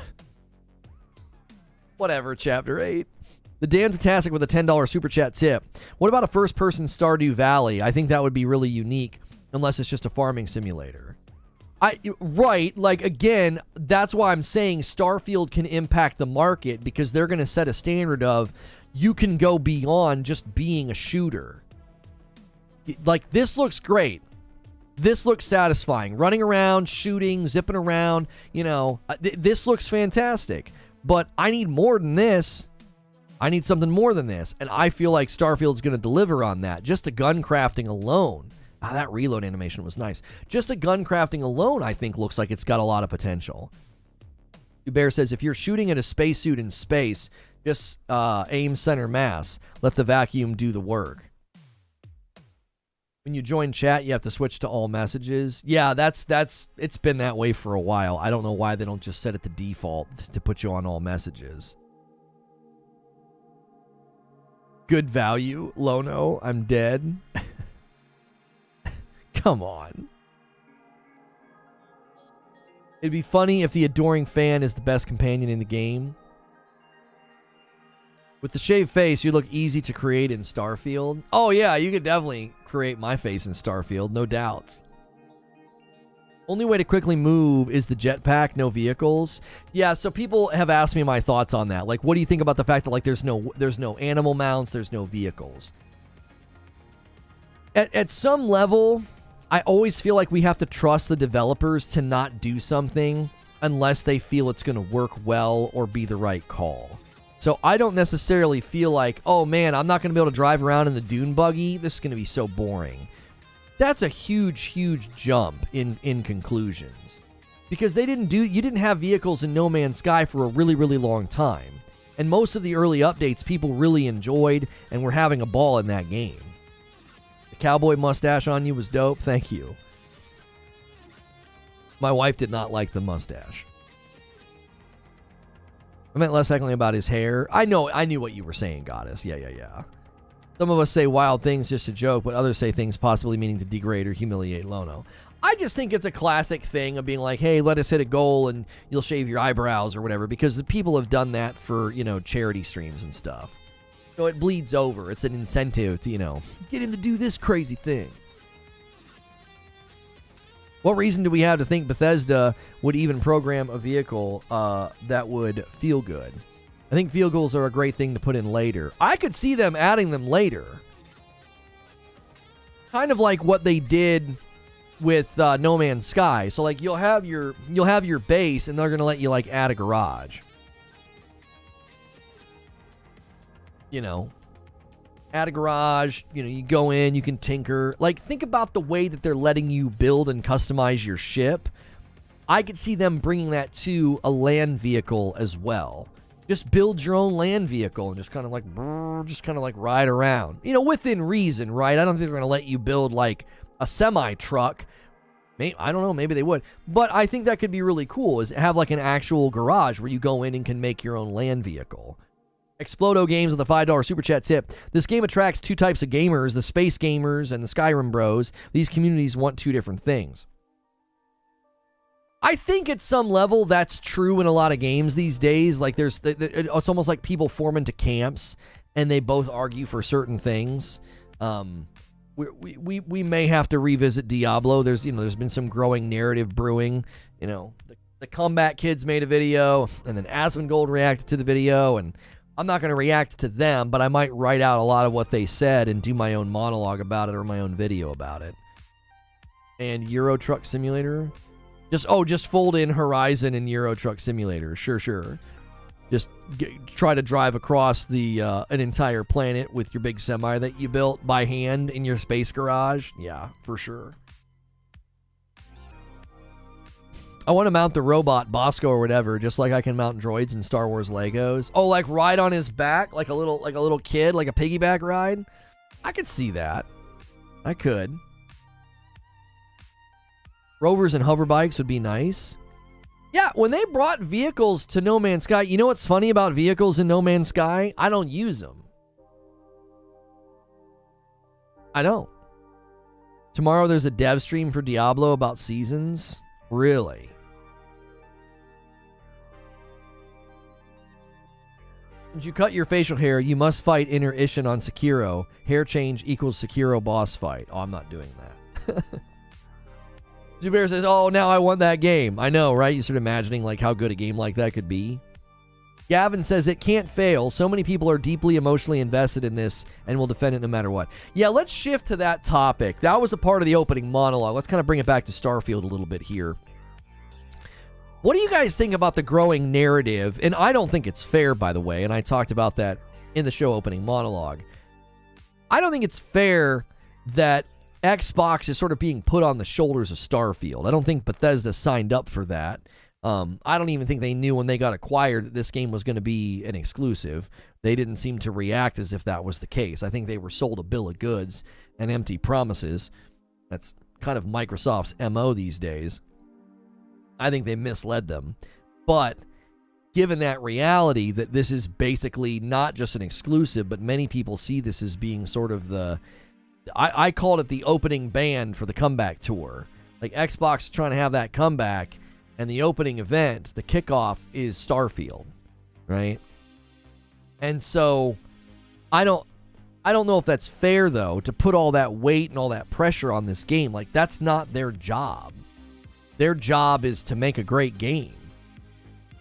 Whatever, Chapter 8. The Danzatastic with a $10 super chat tip. What about a first-person Stardew Valley? I think that would be really unique, unless it's just a farming simulator. Right, like, again, that's why I'm saying Starfield can impact the market, because they're going to set a standard of you can go beyond just being a shooter. Like, this looks great. This looks satisfying. Running around, shooting, zipping around, this looks fantastic. But I need more than this. I need something more than this. And I feel like Starfield's going to deliver on that. Just the gun crafting alone. That reload animation was nice. Just the gun crafting alone, I think, looks like it's got a lot of potential. Bear says, if you're shooting at a spacesuit in space, just aim, center, mass. Let the vacuum do the work. When you join chat, you have to switch to all messages. Yeah, it's been that way for a while. I don't know why they don't just set it to default to put you on all messages. Good value, Lono. I'm dead. Come on. It'd be funny if the adoring fan is the best companion in the game. With the shaved face, you look easy to create in Starfield. Oh yeah, you could definitely create my face in Starfield, no doubts. Only way to quickly move is the jetpack, no vehicles. Yeah, so people have asked me my thoughts on that. Like, what do you think about the fact that, like, there's no animal mounts, there's no vehicles? At some level, I always feel like we have to trust the developers to not do something unless they feel it's going to work well or be the right call. So I don't necessarily feel like, oh man, I'm not going to be able to drive around in the dune buggy. This is going to be so boring. That's a huge, huge jump in conclusions. Because you didn't have vehicles in No Man's Sky for a really, really long time. And most of the early updates people really enjoyed and were having a ball in that game. The cowboy mustache on you was dope. Thank you. My wife did not like the mustache. I meant less heckling about his hair. I knew what you were saying, Goddess. Yeah. Some of us say wild things just to joke, but others say things possibly meaning to degrade or humiliate Lono. I just think it's a classic thing of being like, hey, let us hit a goal and you'll shave your eyebrows or whatever, because the people have done that for, charity streams and stuff. So it bleeds over. It's an incentive to, get him to do this crazy thing. What reason do we have to think Bethesda would even program a vehicle that would feel good? I think vehicles are a great thing to put in later. I could see them adding them later. Kind of like what they did with No Man's Sky. So like you'll have your base, and they're gonna let you like add a garage. Add a garage. You go in, you can tinker. Like think about the way that they're letting you build and customize your ship. I could see them bringing that to a land vehicle as well. Just build your own land vehicle and just kind of like ride around. Within reason, right? I don't think they're going to let you build like a semi-truck. I don't know, maybe they would. But I think that could be really cool, is have like an actual garage where you go in and can make your own land vehicle. Explodo Games with a $5 super chat tip. This game attracts two types of gamers, the space gamers and the Skyrim bros. These communities want two different things. I think at some level that's true in a lot of games these days. Like it's almost like people form into camps and they both argue for certain things. We may have to revisit Diablo. There's been some growing narrative brewing. The Comeback Kids made a video, and then Asmongold reacted to the video, and I'm not going to react to them, but I might write out a lot of what they said and do my own monologue about it or my own video about it. And Euro Truck Simulator. Just fold in Horizon and Euro Truck Simulator. Sure. Just try to drive across an entire planet with your big semi that you built by hand in your space garage. Yeah, for sure. I want to mount the robot Bosco or whatever, just like I can mount droids in Star Wars Legos. Oh, like ride on his back like a little kid, like a piggyback ride. I could see that. I could. Rovers and hover bikes would be nice. Yeah, when they brought vehicles to No Man's Sky, you know what's funny about vehicles in No Man's Sky? I don't use them. I don't. Tomorrow there's a dev stream for Diablo about seasons. Really? Since you cut your facial hair, you must fight Inner Ishin on Sekiro. Hair change equals Sekiro boss fight. Oh, I'm not doing that. Zubair says, oh, now I want that game. I know, right? You start imagining like how good a game like that could be. Gavin says it can't fail. So many people are deeply emotionally invested in this and will defend it no matter what. Yeah, let's shift to that topic. That was a part of the opening monologue. Let's kind of bring it back to Starfield a little bit here. What do you guys think about the growing narrative? And I don't think it's fair, by the way, and I talked about that in the show opening monologue. I don't think it's fair that Xbox is sort of being put on the shoulders of Starfield. I don't think Bethesda signed up for that. I don't even think they knew when they got acquired that this game was going to be an exclusive. They didn't seem to react as if that was the case. I think they were sold a bill of goods and empty promises. That's kind of Microsoft's MO these days. I think they misled them. But given that reality that this is basically not just an exclusive, but many people see this as being sort of I called it the opening band for the comeback tour. Like Xbox is trying to have that comeback, and the opening event, the kickoff, is Starfield, right? And so I don't know if that's fair, though, to put all that weight and all that pressure on this game. Like, that's not their job. Their job is to make a great game.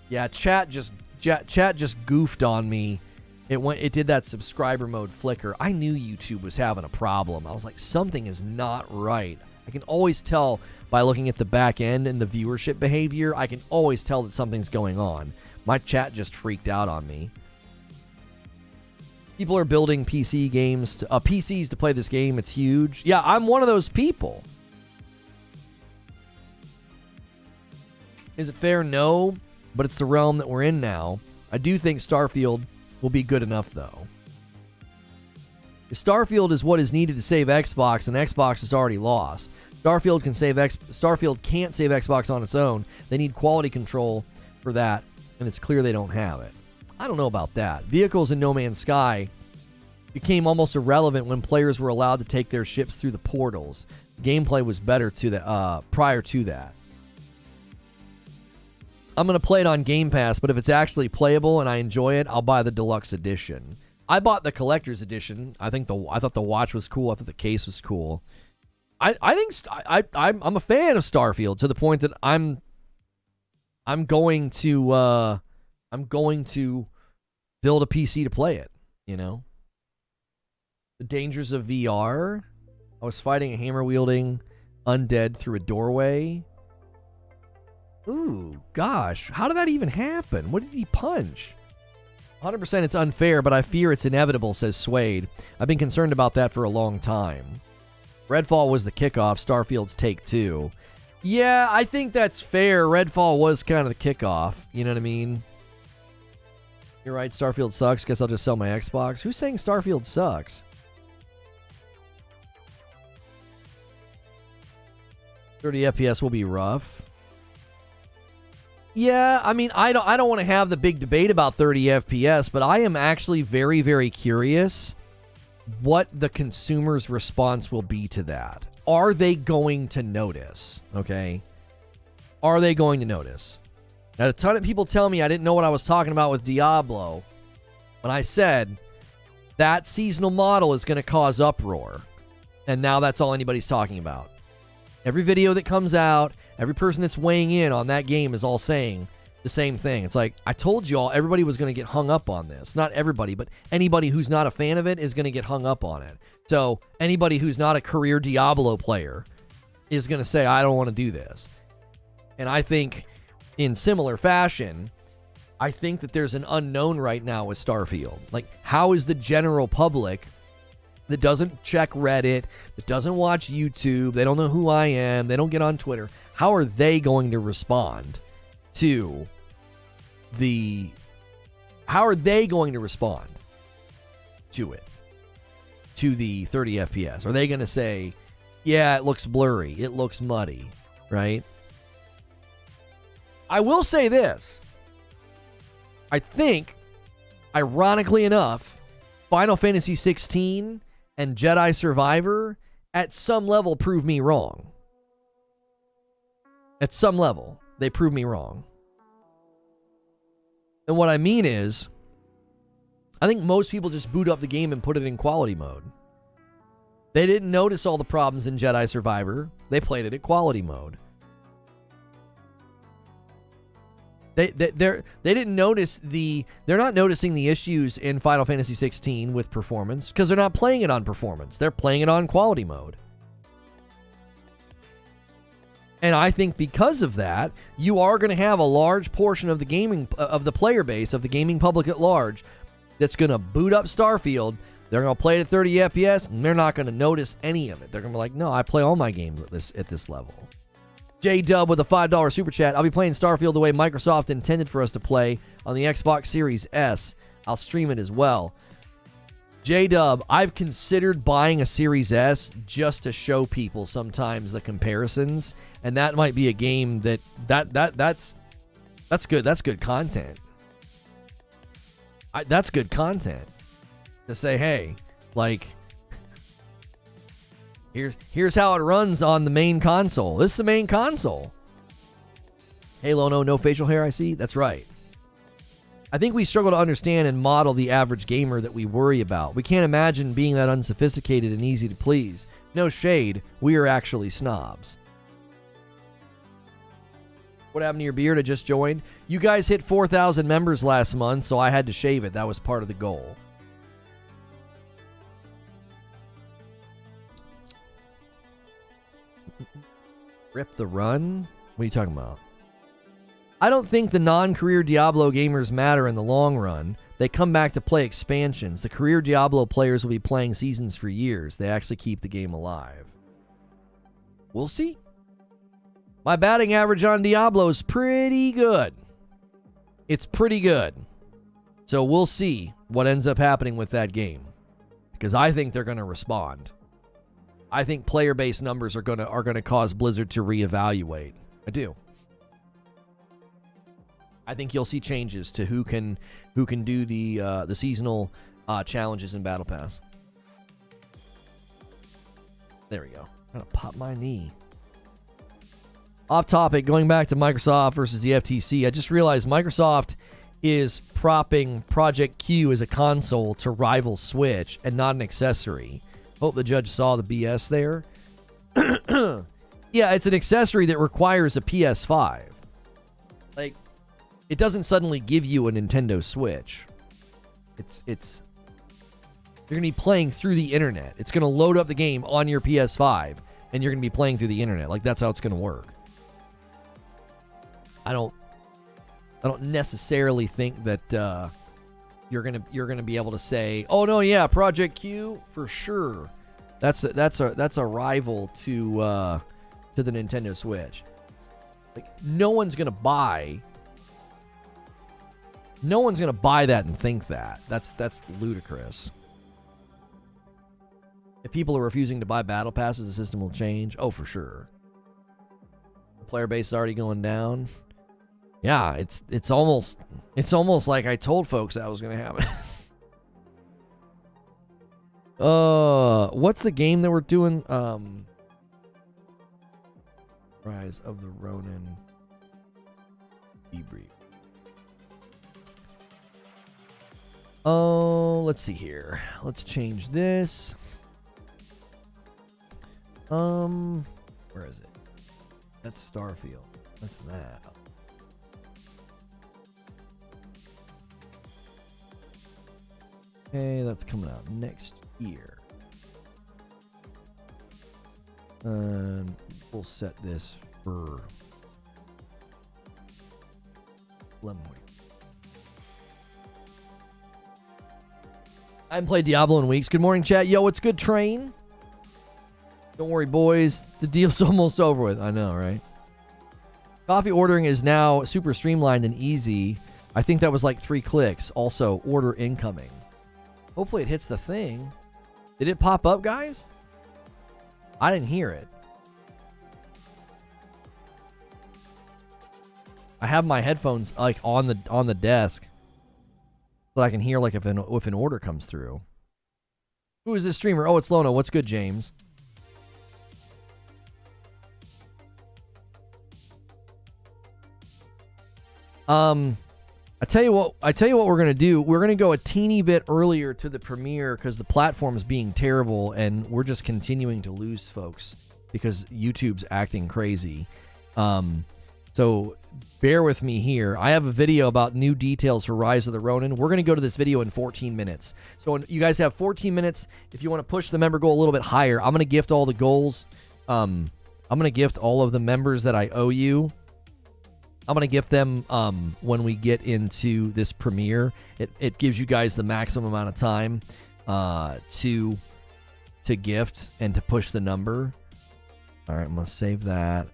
Yeah, chat just goofed on me. It did that subscriber mode flicker. I knew YouTube was having a problem. I was like, something is not right. I can always tell by looking at the back end and the viewership behavior. I can always tell that something's going on. My chat just freaked out on me. People are building PCs to play this game. It's huge. Yeah, I'm one of those people. Is it fair? No, but it's the realm that we're in now. I do think Starfield will be good enough, though. If Starfield is what is needed to save Xbox, and Xbox is already lost. Starfield can't save Xbox on its own. They need quality control for that, and it's clear they don't have it. I don't know about that. Vehicles in No Man's Sky became almost irrelevant when players were allowed to take their ships through the portals. Gameplay was better prior to that. I'm going to play it on Game Pass, but if it's actually playable and I enjoy it, I'll buy the deluxe edition. I bought the collector's edition. I thought the watch was cool. I thought the case was cool. I'm a fan of Starfield to the point that I'm going to build a PC to play it, you know? The dangers of VR. I was fighting a hammer-wielding undead through a doorway. Ooh, gosh. How did that even happen? What did he punch? 100% it's unfair, but I fear it's inevitable, says Suede. I've been concerned about that for a long time. Redfall was the kickoff. Starfield's take two. Yeah, I think that's fair. Redfall was kind of the kickoff. You know what I mean? You're right, Starfield sucks. Guess I'll just sell my Xbox. Who's saying Starfield sucks? 30 FPS will be rough. Yeah, I mean, I don't want to have the big debate about 30 FPS, but I am actually very, very curious what the consumer's response will be to that. Are they going to notice? Okay? Are they going to notice? Now, a ton of people tell me I didn't know what I was talking about with Diablo when I said that seasonal model is going to cause uproar. And now that's all anybody's talking about. Every video that comes out, every person that's weighing in on that game is all saying the same thing. It's like, I told you all, everybody was going to get hung up on this. Not everybody, but anybody who's not a fan of it is going to get hung up on it. So anybody who's not a career Diablo player is going to say, I don't want to do this. And I think in similar fashion, I think that there's an unknown right now with Starfield. Like, how is the general public that doesn't check Reddit, that doesn't watch YouTube, they don't know who I am, they don't get on Twitter, how are they going to respond to the... How are they going to respond to it? To the 30 FPS? Are they going to say, yeah, it looks blurry, it looks muddy, right? I will say this. I think, ironically enough, Final Fantasy 16 and Jedi Survivor at some level prove me wrong. At some level, they prove me wrong. And what I mean is, I think most people just boot up the game and put it in quality mode. They didn't notice all the problems in Jedi Survivor. They played it at quality mode. They didn't notice they're not noticing the issues in Final Fantasy 16 with performance because they're not playing it on performance. They're playing it on quality mode. And I think because of that, you are going to have a large portion of the player base, of the gaming public at large, that's going to boot up Starfield. They're going to play it at 30 FPS, and they're not going to notice any of it. They're going to be like, no, I play all my games at this level. J-Dub with a $5 super chat. I'll be playing Starfield the way Microsoft intended for us to play on the Xbox Series S. I'll stream it as well. J-Dub, I've considered buying a Series S just to show people sometimes the comparisons, and that might be a game that's good. That's good content. That's good content to say, hey, like, here's how it runs on the main console. This is the main console. Hey, Lono, no facial hair, I see. That's right. I think we struggle to understand and model the average gamer that we worry about. We can't imagine being that unsophisticated and easy to please. No shade, we are actually snobs. What happened to your beard? I just joined. You guys hit 4,000 members last month, so I had to shave it. That was part of the goal. Rip the run? What are you talking about? I don't think the non-career Diablo gamers matter in the long run. They come back to play expansions. The career Diablo players will be playing seasons for years. They actually keep the game alive. We'll see. My batting average on Diablo is pretty good. It's pretty good. So we'll see what ends up happening with that game. Because I think they're going to respond. I think player-based numbers are gonna cause Blizzard to reevaluate. I do. I think you'll see changes to who can do the seasonal challenges in Battle Pass. There we go. I'm gonna pop my knee. Off topic, going back to Microsoft versus the FTC. I just realized Microsoft is propping Project Q as a console to rival Switch and not an accessory. Hope the judge saw the BS there. Yeah, it's an accessory that requires a PS5. Like, it doesn't suddenly give you a Nintendo Switch. It's you're going to be playing through the internet. It's going to load up the game on your PS5, and you're going to be playing through the internet. Like, that's how it's going to work. I don't necessarily think that you're gonna be able to say, oh no, yeah, Project Q for sure. That's a rival to the Nintendo Switch. Like, no one's gonna buy that and think that. That's ludicrous. If people are refusing to buy battle passes, the system will change. Oh, for sure. The player base is already going down. Yeah, it's almost like I told folks that was going to happen. What's the game that we're doing? Rise of the Ronin debrief. Oh, let's see here. Let's change this. Where is it? That's Starfield. That's that. Okay, that's coming out next year. We'll set this for 11 weeks. I haven't played Diablo in weeks. Good morning, chat. Yo, what's good, Train? Don't worry, boys. The deal's almost over with. I know, right? Coffee ordering is now super streamlined and easy. I think that was like 3 clicks. Also, order incoming. Hopefully it hits the thing. Did it pop up, guys? I didn't hear it. I have my headphones like on the desk so that I can hear like if an order comes through. Who is this streamer? Oh, it's Lono. What's good, James? I tell you what we're going to do. We're going to go a teeny bit earlier to the premiere because the platform is being terrible and we're just continuing to lose folks because YouTube's acting crazy. So bear with me here. I have a video about new details for Rise of the Ronin. We're going to go to this video in 14 minutes. So you guys have 14 minutes. If you want to push the member goal a little bit higher, I'm going to gift all the goals. I'm going to gift all of the members that I owe you. I'm going to gift them when we get into this premiere. It gives you guys the maximum amount of time to gift and to push the number. All right, I'm going to save that.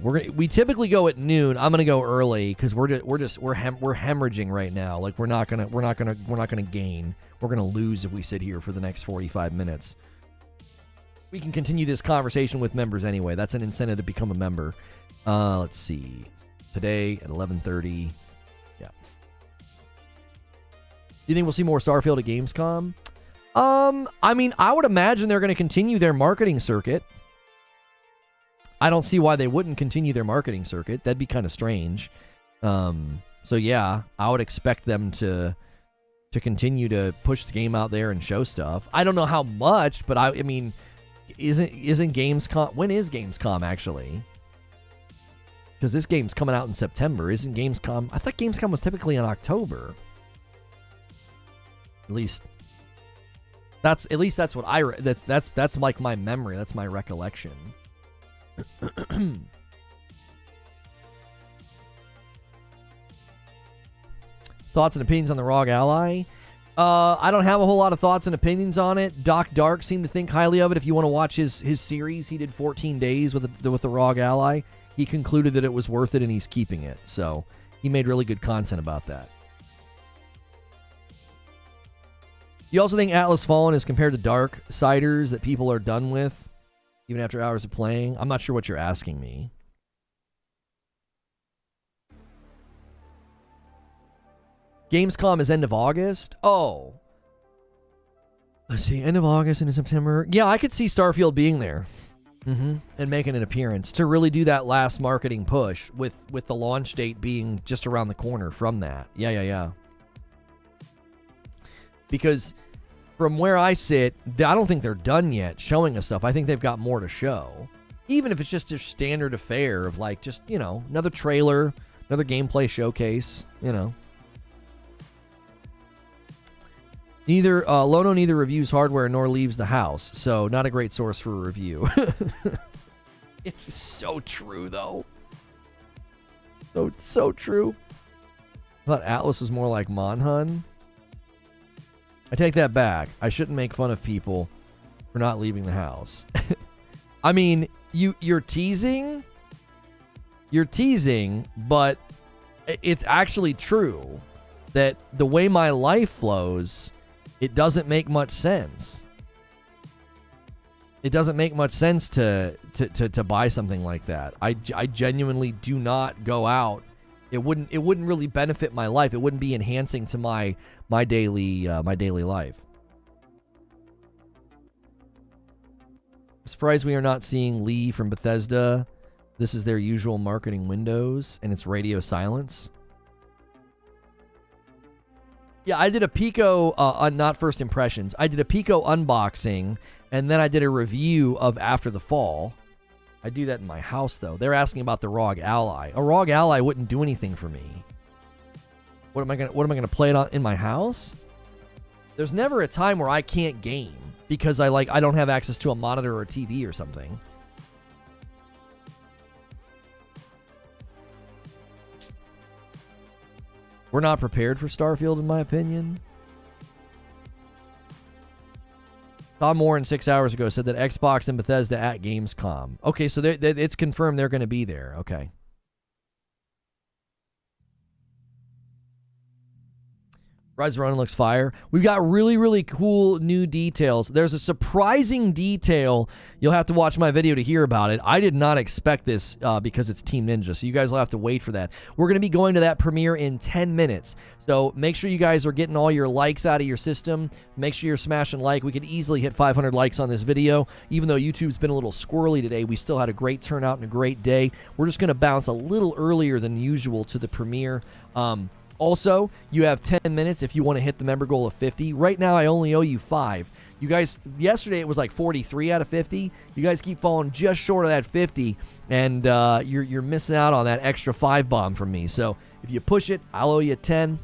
We typically go at noon. I'm going to go early because we're hemorrhaging right now. Like we're not going to gain. We're going to lose if we sit here for the next 45 minutes. We can continue this conversation with members anyway. That's an incentive to become a member. Let's see. Today at 11:30. Yeah. Do you think we'll see more Starfield at Gamescom? I mean, I would imagine they're going to continue their marketing circuit. I don't see why they wouldn't continue their marketing circuit. That'd be kind of strange. So yeah, I would expect them to continue to push the game out there and show stuff. I don't know how much, but I mean, isn't Gamescom? When is Gamescom actually? Because this game's coming out in September. Isn't Gamescom? I thought Gamescom was typically in October. At least that's what that's like my memory. That's my recollection. Thoughts and opinions on the ROG Ally? I don't have a whole lot of thoughts and opinions on it. Doc Dark seemed to think highly of it. If you want to watch his series, he did 14 days with the ROG Ally. He concluded that it was worth it and he's keeping it. So he made really good content about that. You also think Atlas Fallen is compared to Darksiders that people are done with even after hours of playing? I'm not sure what you're asking me. Gamescom is end of August? Oh. Let's see, end of August into September. Yeah, I could see Starfield being there. And making an appearance to really do that last marketing push with the launch date being just around the corner from that. Yeah. Because from where I sit, I don't think they're done yet showing us stuff. I think they've got more to show. Even if it's just a standard affair of like just, another trailer, another gameplay showcase, Lono neither reviews hardware nor leaves the house, so not a great source for a review. It's so true, though. So true. I thought Atlas was more like Monhun. I take that back. I shouldn't make fun of people for not leaving the house. I mean, you're teasing. You're teasing, but it's actually true that the way my life flows, it doesn't make much sense. It doesn't make much sense to buy something like that. I genuinely do not go out. It wouldn't really benefit my life. It wouldn't be enhancing to my daily life. I'm surprised we are not seeing Lee from Bethesda. This is their usual marketing windows, and it's radio silence. Yeah, I did a Pico, not first impressions. I did a Pico unboxing, and then I did a review of After the Fall. I do that in my house, though. They're asking about the ROG Ally. A ROG Ally wouldn't do anything for me. What am I gonna play it on in my house? There's never a time where I can't game because I don't have access to a monitor or a TV or something. We're not prepared for Starfield, in my opinion. Tom Warren 6 hours ago said that Xbox and Bethesda at Gamescom. Okay, so it's confirmed they're going to be there. Okay. Rise of Ronin looks fire. We've got really, really cool new details. There's a surprising detail. You'll have to watch my video to hear about it. I did not expect this because it's Team Ninja, so you guys will have to wait for that. We're going to be going to that premiere in 10 minutes. So make sure you guys are getting all your likes out of your system. Make sure you're smashing like. We could easily hit 500 likes on this video. Even though YouTube's been a little squirrely today, we still had a great turnout and a great day. We're just going to bounce a little earlier than usual to the premiere. Also, you have 10 minutes if you want to hit the member goal of 50. Right now, I only owe you 5. You guys, yesterday it was like 43 out of 50. You guys keep falling just short of that 50, and you're missing out on that extra 5 bomb from me. So if you push it, I'll owe you 10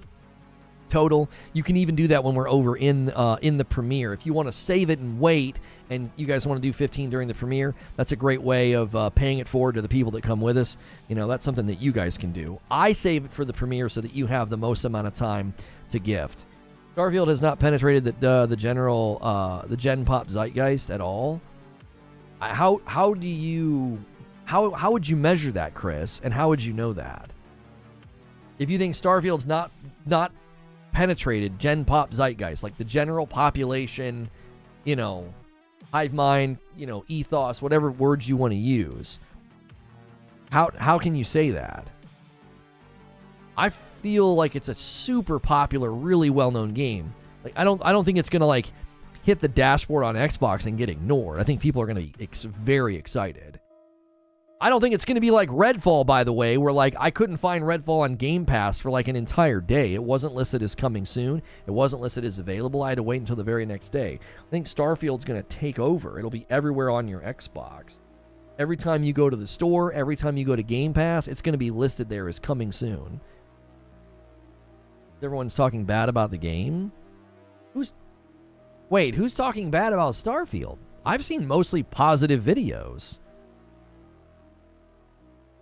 total. You can even do that when we're over in the premiere. If you want to save it and wait, and you guys want to do 15 during the premiere, that's a great way of paying it forward to the people that come with us. That's something that you guys can do. I save it for the premiere so that you have the most amount of time to gift. Starfield has not penetrated the Gen Pop zeitgeist at all. How would you measure that, Chris? And how would you know that? If you think Starfield's not penetrated Gen Pop zeitgeist, like the general population, hive mind, ethos, whatever words you want to use, how can you say that? I feel like it's a super popular, really well-known game. Like I don't think it's gonna hit the dashboard on Xbox and get ignored. I think people are gonna be very excited. I don't think it's going to be like Redfall, by the way, where I couldn't find Redfall on Game Pass for an entire day. It wasn't listed as coming soon. It wasn't listed as available. I had to wait until the very next day. I think Starfield's going to take over. It'll be everywhere on your Xbox. Every time you go to the store, every time you go to Game Pass, it's going to be listed there as coming soon. Everyone's talking bad about the game? Who's talking bad about Starfield? I've seen mostly positive videos.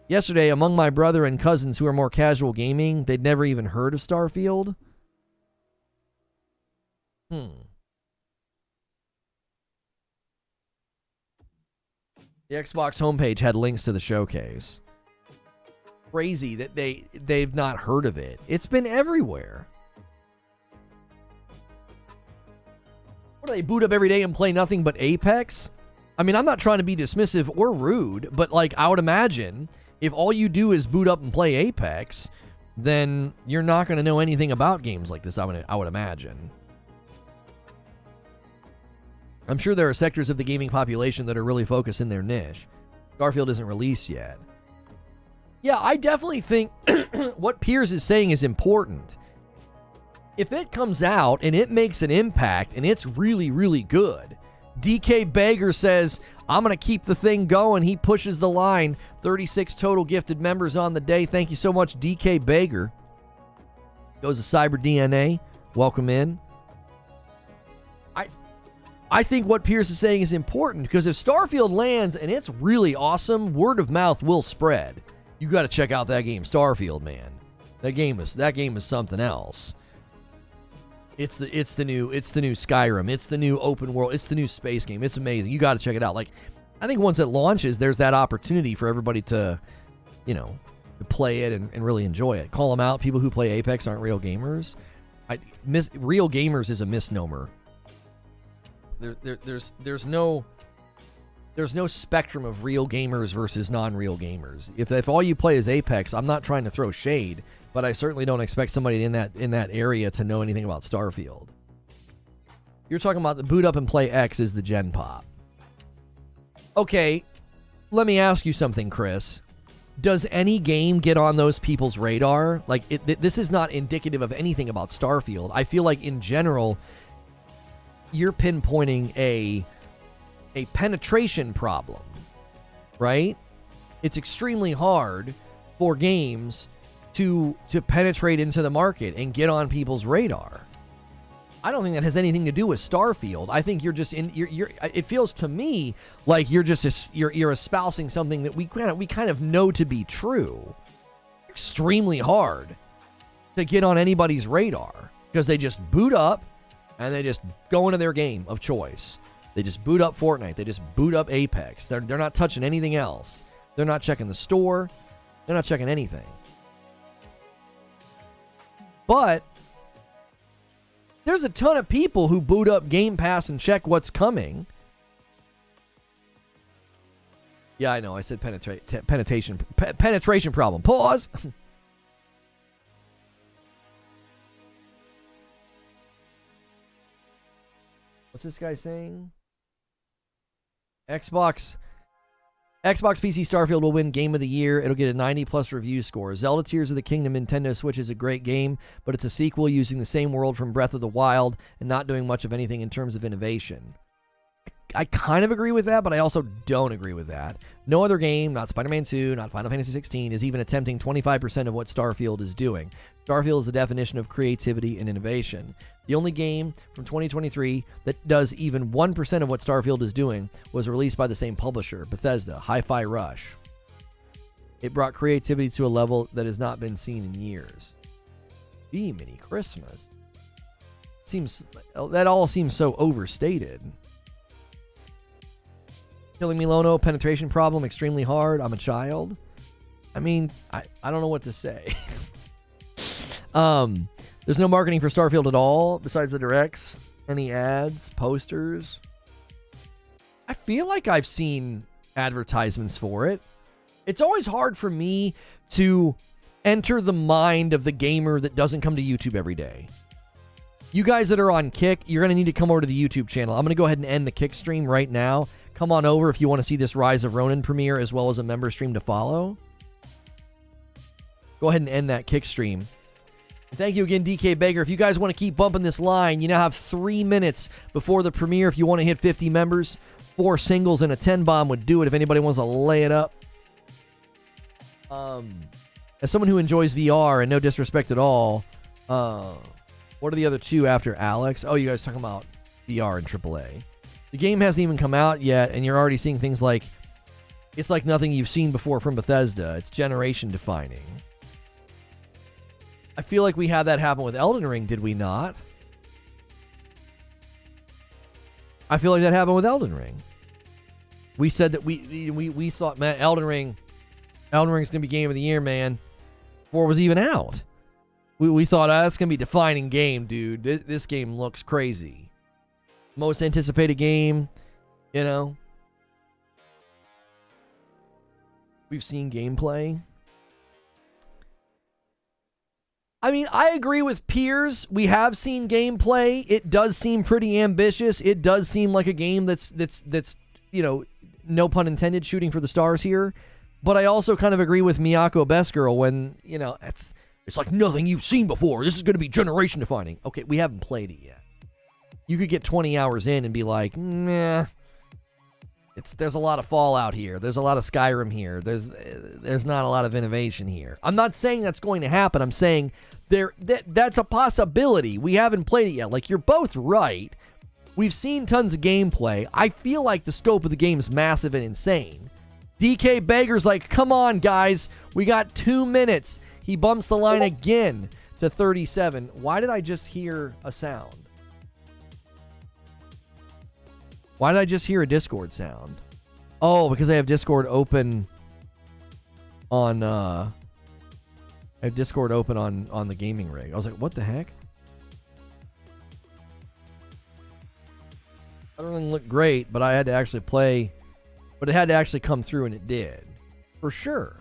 Yesterday, among my brother and cousins who are more casual gaming, they'd never even heard of Starfield. The Xbox homepage had links to the showcase. Crazy that they've not heard of it. It's been everywhere. What do they boot up every day and play nothing but Apex? I mean, I'm not trying to be dismissive or rude, but I would imagine if all you do is boot up and play Apex, then you're not going to know anything about games like this, I would imagine. I'm sure there are sectors of the gaming population that are really focused in their niche. Starfield isn't released yet. Yeah, I definitely think what Piers is saying is important. If it comes out and it makes an impact and it's really, really good, DK Bager says, I'm going to keep the thing going. He pushes the line. 36 total gifted members on the day. Thank you so much, DK Bager. Goes to Cyber DNA. Welcome in. I think what Pierce is saying is important because if Starfield lands and it's really awesome, word of mouth will spread. You got to check out that game, Starfield, man. That game is something else. It's the new Skyrim. It's the new open world. It's the new space game. It's amazing. You got to check it out. Like, I think once it launches, there's that opportunity for everybody to, to play it and really enjoy it. Call them out. People who play Apex aren't real gamers. Real gamers is a misnomer. There's no spectrum of real gamers versus non-real gamers. If all you play is Apex, I'm not trying to throw shade, but I certainly don't expect somebody in that area to know anything about Starfield. You're talking about the boot up and play X is the Gen Pop. Okay, let me ask you something, Chris. Does any game get on those people's radar? Like, this is not indicative of anything about Starfield. I feel like in general, you're pinpointing a penetration problem, right? It's extremely hard for games to penetrate into the market and get on people's radar. I don't think that has anything to do with Starfield. I think you're just it feels to me like you're espousing something that we kind of know to be true. Extremely hard to get on anybody's radar because they just boot up and they just go into their game of choice. They just boot up Fortnite. They just boot up Apex. They're not touching anything else. They're not checking the store. They're not checking anything. But there's a ton of people who boot up Game Pass and check what's coming. Yeah, I know. I said penetration problem. Pause. What's this guy saying? Xbox PC Starfield will win Game of the Year. It'll get a 90+ review score. Zelda Tears of the Kingdom Nintendo Switch is a great game, but it's a sequel using the same world from Breath of the Wild and not doing much of anything in terms of innovation. I kind of agree with that, but I also don't agree with that. No other game, not Spider-Man 2, not Final Fantasy 16, is even attempting 25% of what Starfield is doing. Starfield is the definition of creativity and innovation. The only game from 2023 that does even 1% of what Starfield is doing was released by the same publisher, Bethesda, Hi-Fi Rush. It brought creativity to a level that has not been seen in years. Mini Christmas. That all seems so overstated. Killing me, Lono. Penetration problem, extremely hard. I'm a child. I mean, I don't know what to say. There's no marketing for Starfield at all besides the directs. Any ads, posters? I feel like I've seen advertisements for it. It's always hard for me to enter the mind of the gamer that doesn't come to YouTube every day. You guys that are on Kick, you're going to need to come over to the YouTube channel. I'm going to go ahead and end the Kick stream right now. Come on over if you want to see this Rise of Ronin premiere as well as a member stream to follow. Go ahead and end that Kick stream. Thank you again, DK Baker. If you guys want to keep bumping this line, you now have 3 minutes before the premiere. If you want to hit 50 members, 4 singles and a 10 bomb would do it if anybody wants to lay it up. As someone who enjoys VR, and no disrespect at all, what are the other 2 after Alex? Oh, you guys talking about VR and AAA. The game hasn't even come out yet, and you're already seeing things like, it's like nothing you've seen before from Bethesda. It's generation defining. I feel like we had that happen with Elden Ring, did we not? I feel like that happened with Elden Ring. We said that we thought, man, Elden Ring's going to be Game of the Year, man, before it was even out. We thought, that's going to be a defining game, dude. This game looks crazy. Most anticipated game, We've seen gameplay. I mean, I agree with Piers. We have seen gameplay. It does seem pretty ambitious. It does seem like a game that's no pun intended, shooting for the stars here. But I also kind of agree with Miyako Best-Girl when, it's like nothing you've seen before. This is going to be generation defining. Okay, we haven't played it yet. You could get 20 hours in and be like, meh. There's a lot of Fallout here. There's a lot of Skyrim here. There's not a lot of innovation here. I'm not saying that's going to happen. I'm saying that's a possibility. We haven't played it yet. Like, you're both right. We've seen tons of gameplay. I feel like the scope of the game is massive and insane. DK Bager's like, come on, guys. We got 2 minutes. He bumps the line again to 37. Why did I just hear a sound? Why did I just hear a Discord sound? Oh, because I have Discord open on I have Discord open on the gaming rig. I was like, what the heck? That doesn't look great, but I had to actually play, but it had to actually come through, and it did. For sure.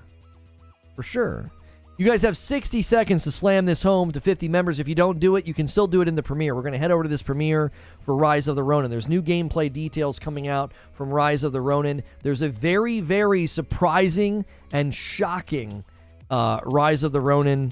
For sure. You guys have 60 seconds to slam this home to 50 members. If you don't do it, you can still do it in the premiere. We're going to head over to this premiere for Rise of the Ronin. There's new gameplay details coming out from Rise of the Ronin. There's a very, very surprising and shocking Rise of the Ronin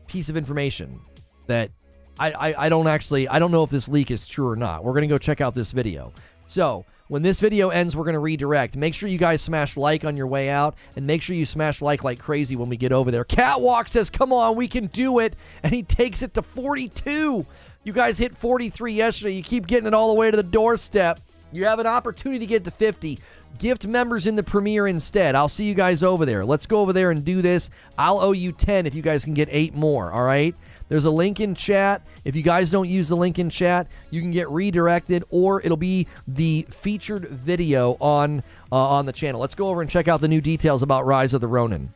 piece of information that I don't know if this leak is true or not. We're going to go check out this video. So when this video ends, we're going to redirect. Make sure you guys smash like on your way out, and make sure you smash like crazy when we get over there. Catwalk says, come on, we can do it, and he takes it to 42. You guys hit 43 yesterday. You keep getting it all the way to the doorstep. You have an opportunity to get to 50. Gift members in the premiere instead. I'll see you guys over there. Let's go over there and do this. I'll owe you 10 if you guys can get 8 more, all right? There's a link in chat. If you guys don't use the link in chat, you can get redirected, or it'll be the featured video on the channel. Let's go over and check out the new details about Rise of the Ronin.